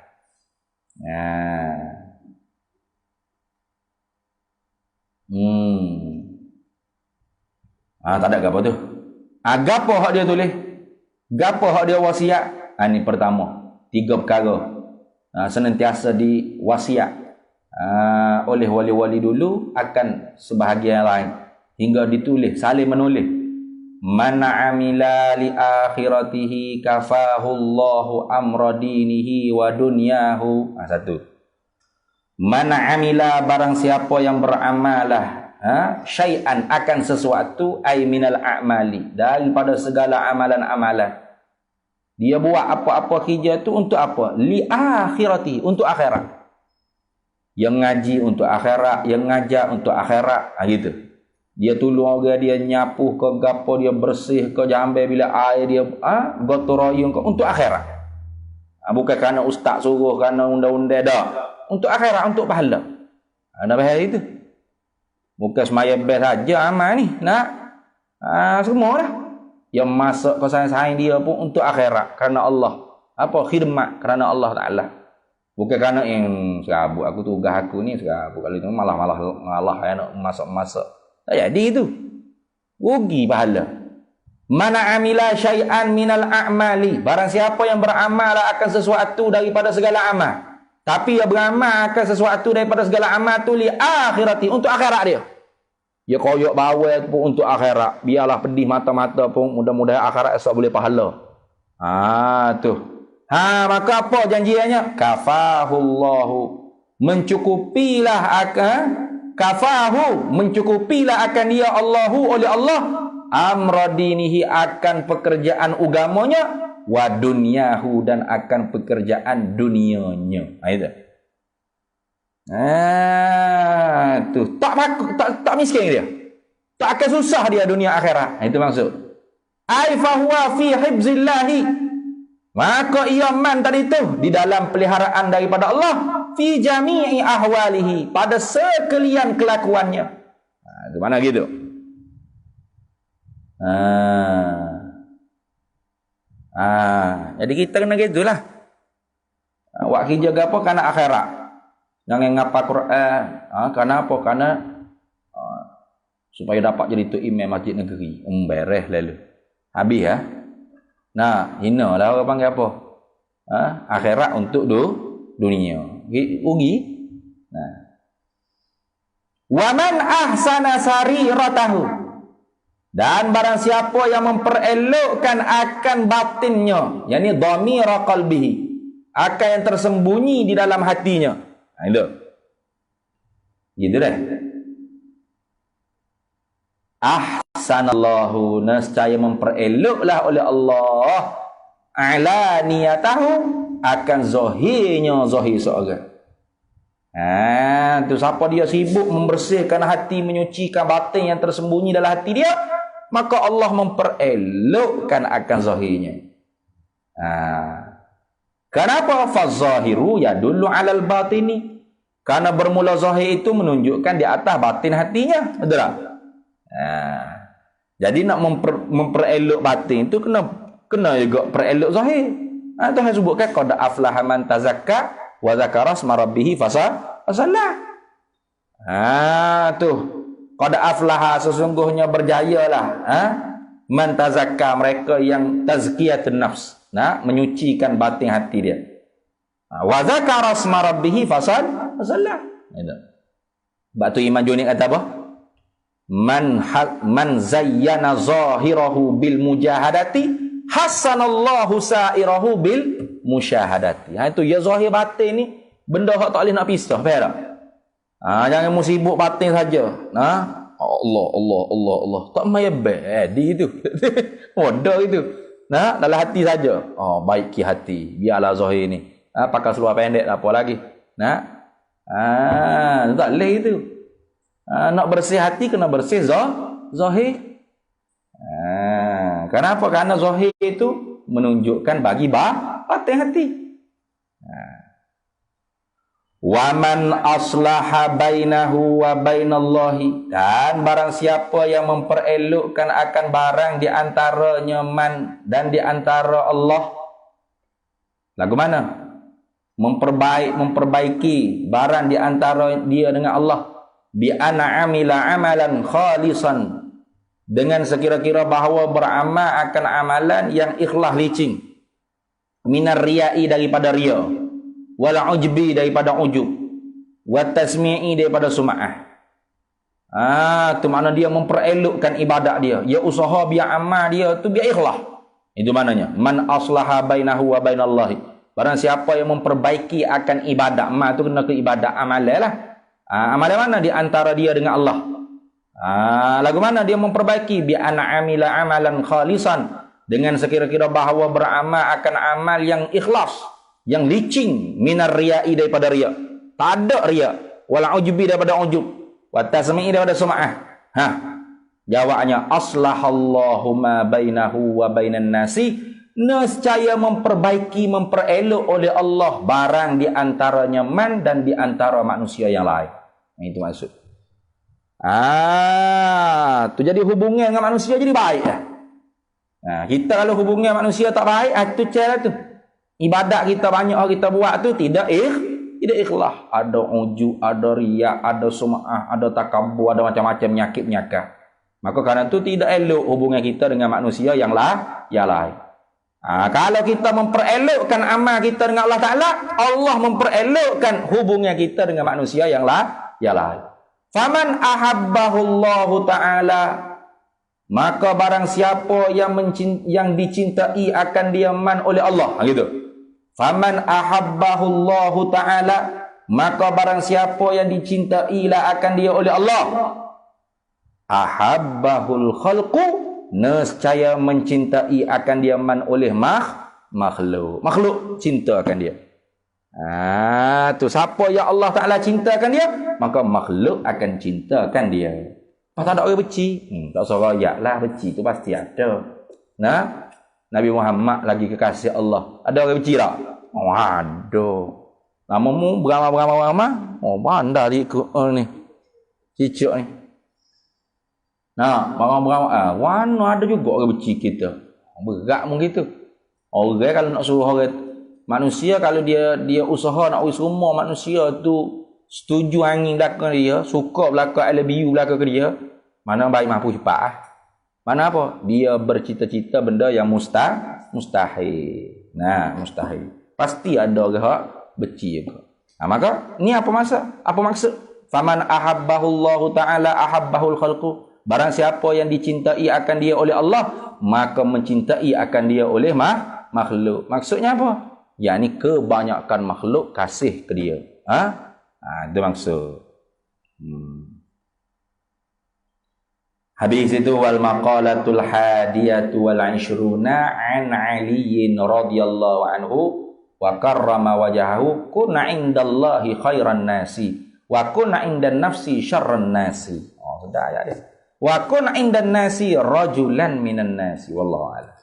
[SPEAKER 2] Tak ada gapo tu. Gapo hak dia tulis? Gapo hak dia wasiat? Ni pertama, 3 perkara. Senantiasa diwasiat oleh wali-wali dulu akan sebahagian lain, hingga ditulis, saling menulis. Man amila li akhiratihi kafahullahu amra dinihi wa dunyahu. Satu. Man amila, barang siapa yang beramalah syai'an, akan sesuatu, ay minal a'mali, daripada segala amalan-amalan. Dia buat apa-apa kerja tu untuk apa? Li akhirati, untuk akhirat. Yang ngaji untuk akhirat, yang ngajar untuk akhirat, gitu. Dia tolong orang, dia nyapuh ke gapo, dia bersih ke jambai bila air dia gotong royong ke, untuk akhirat. Bukan kerana ustaz suruh, kerana undang-undang dah. Untuk akhirat, untuk pahala. Nak bahaya itu. Bukan semaya best saja amal ni. Semua dah. Yang masuk ke saing-saing dia pun untuk akhirat, kerana Allah. Khidmat kerana Allah Ta'ala. Bukan kerana serabut aku tugas aku ni serabut, kalau itu malah nak masuk-masuk. Tak jadi itu. Rugi pahala. Mana amila syai'an minal a'mali, barang siapa yang beramal akan sesuatu daripada segala amal, tapi dia beramal akan sesuatu daripada segala amal tu li akhirati, untuk akhirat dia. Dia koyok bawah pun untuk akhirat. Biarlah pedih mata-mata pun, mudah-mudahan akhirat esok boleh pahala. Tu. Maka apa janjiannya? Kafahullahu, mencukupilah akan dia Allahu, oleh Allah, amra dinihi, akan pekerjaan agamanya, wa dunyahu, dan akan pekerjaan dunianya. Itu. Tu. Tak miskin dia. Tak akan susah dia dunia akhirat. Itu maksud. Ai fahuwa fi hibzillahi, maka ia man tadi tu di dalam peliharaan daripada Allah, fi jami'i ahwalihi, pada sekalian kelakuannya. Itu mana gitu? Jadi kita kena gitulah. Wak kerja gapo kana akhirat. Jangan ngapa Quran. Karena apa? Karena supaya dapat jadi tu imam masjid negeri. Beres lalu. Habis ya. Hina lah orang panggil apa? Akhirat untuk dunia. Rugi. Wa man ahsana sariratahu, dan barang siapa yang memperelokkan akan batinnya, yakni dhamira qalbihi, akan yang tersembunyi di dalam hatinya. Itu. Gitu dah. Ahsanallahu, nescaya mempereloklah oleh Allah ala niyatahu, akan zahirnya zahir seorang. Tu siapa dia sibuk membersihkan hati, menyucikan batin yang tersembunyi dalam hati dia, maka Allah memperelokkan akan zahirnya. Kenapa fazahiru yadullu 'alal batini? Karena bermula zahir itu menunjukkan di atas batin hatinya, betul tak? Jadi nak memperelok batin itu kena juga perelok zahir. Tuhan sebutkan qad aflaha man tazakka wa dzakara asma rabbih fasallah. Tu qad aflaha, sesungguhnya berjayalah man tazakka, mereka yang tazkiyatun nafs, menyucikan batin hati dia. Wa dzakara asma rabbih fasallah. Batu Imam Junaid kata apa? Man zayyana zahirahu bil mujahadati hasanallahu sa'irahu bil musyahadati. Itu ya zahir batin ni benda hak tak boleh nak pisah, faham tak? Jangan musibuk batin saja. Allah tak mayabadi itu. Bodoh itu. Dalam hati saja. Baiki hati, biarlah zahir ni. Pakai seluar pendek apa lagi. Tak boleh itu. Nak bersih hati kena bersih zahir. Kenapa? Karena zahir itu menunjukkan bagi batin hati. Wa man aslaha bainahu wa bainallahi, dan barang siapa yang memperelokkan akan barang di antaranya man dan di antara Allah. Lagu mana? Memperbaiki barang di antara dia dengan Allah. Bi ana amila amalan khalisan, dengan sekira-kira bahawa beramal akan amalan yang ikhlas licin, minar riya'i daripada riya, wal ujbi daripada ujub, wa tasmi'i daripada sum'ah. Tu makna dia memperelokkan ibadat dia, dia usaha biar amal dia tu biar ikhlas. Itu maknanya man aslaha bainahu wa bainallahi, barang siapa yang memperbaiki akan ibadat, amal tu kena ke ibadat amalan lah. Amalan mana? Di antara dia dengan Allah. Lagu mana dia memperbaiki? Bi ana amila amalan khalisan, dengan sekira-kira bahawa beramal akan amal yang ikhlas, yang licin, minar riya'i daripada riya, tak ada riya, wal ujbi daripada ujub, wa tasmi'i daripada sum'ah. Jawabnya aslahallahu ma bainahu wa bainan nasi, nescaya memperbaiki, memperelok oleh Allah barang di antaranya man dan di antara manusia yang lain. Itu maksud. Tu jadi hubungan dengan manusia jadi baik lah. Kita kalau hubungan manusia tak baik, tu cara tu. Ibadat kita banyak kita buat tu tidak ikhlas. Ada ujub, ada riya, ada sum'ah, ada takabur, ada macam-macam penyakit-penyakit. Maka kerana tu tidak elok hubungan kita dengan manusia yang lain. Kalau kita memperelokkan amal kita dengan Allah Ta'ala, Allah memperelokkan hubungan kita dengan manusia yang lain. Faman ahabbahullahu ta'ala, maka barang siapa yang dicintai akan dia man oleh Allah. Gitu. Faman ahabbahullahu ta'ala, maka barang siapa yang dicintai lah akan dia oleh Allah. Ahabbahul khalqu, nescaya mencintai akan dia man oleh makhluk cinta akan dia. Tu siapa yang Allah Ta'ala cintakan dia, maka makhluk akan cintakan dia. Tak ada orang benci, tak usah rayak lah, benci tu pasti ada. Nabi Muhammad lagi kekasih Allah, ada orang benci tak? Ada. Namamu beramah-beramah, bandar ikut ni cicak ni. Beramah-beramah, warna ada juga orang benci kita. Berat pun gitu. Orang kalau nak suruh orang manusia, kalau dia usaha nak urus rumah manusia tu, setuju angin belakang dia, suka belakang LBU belakang ke dia, mana baik mampu cepat. Mana apa? Dia bercita-cita benda yang mustahil. Mustahil. Pasti ada orang benci juga. Maka ni apa maksud? Faman ahabbahullahu ta'ala ahabbahul khalqu. Barang siapa yang dicintai akan dia oleh Allah, maka mencintai akan dia oleh makhluk. Maksudnya apa? Yakni kebanyakan makhluk kasih ke dia. Itu maksud. Habis itu wal maqalatul hadiyatu wal 20 an Ali radhiyallahu anhu wa karrama wajahahu kunna indallahi khairan nasi wa kunna indan nafsi syarran nasi. Oh, sudah ayat dia. Wa kunna indan nasi rajulan minan nasi wallahu a'lam.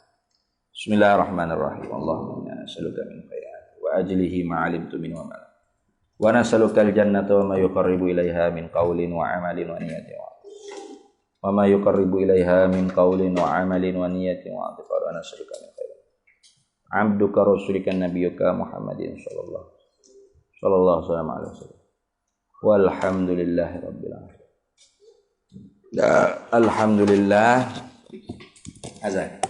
[SPEAKER 2] Bismillahirrahmanirrahim. Allahumma inna nas'aluka min khairat wa ajlihi ma 'alimtu min wa ma wa nas'aluka al-jannata wa ma yuqarribu ilaiha min qawlin wa 'amalin wa niyatin wa ma yuqarribu ilaiha min qawlin wa 'amalin wa niyatin wa i'tiqad wa nas'aluka min khairat abduka rasulika nabiyyuka Muhammadin sallallahu alaihi wasallam walhamdulillahi rabbil alamin. Alhamdulillah azan.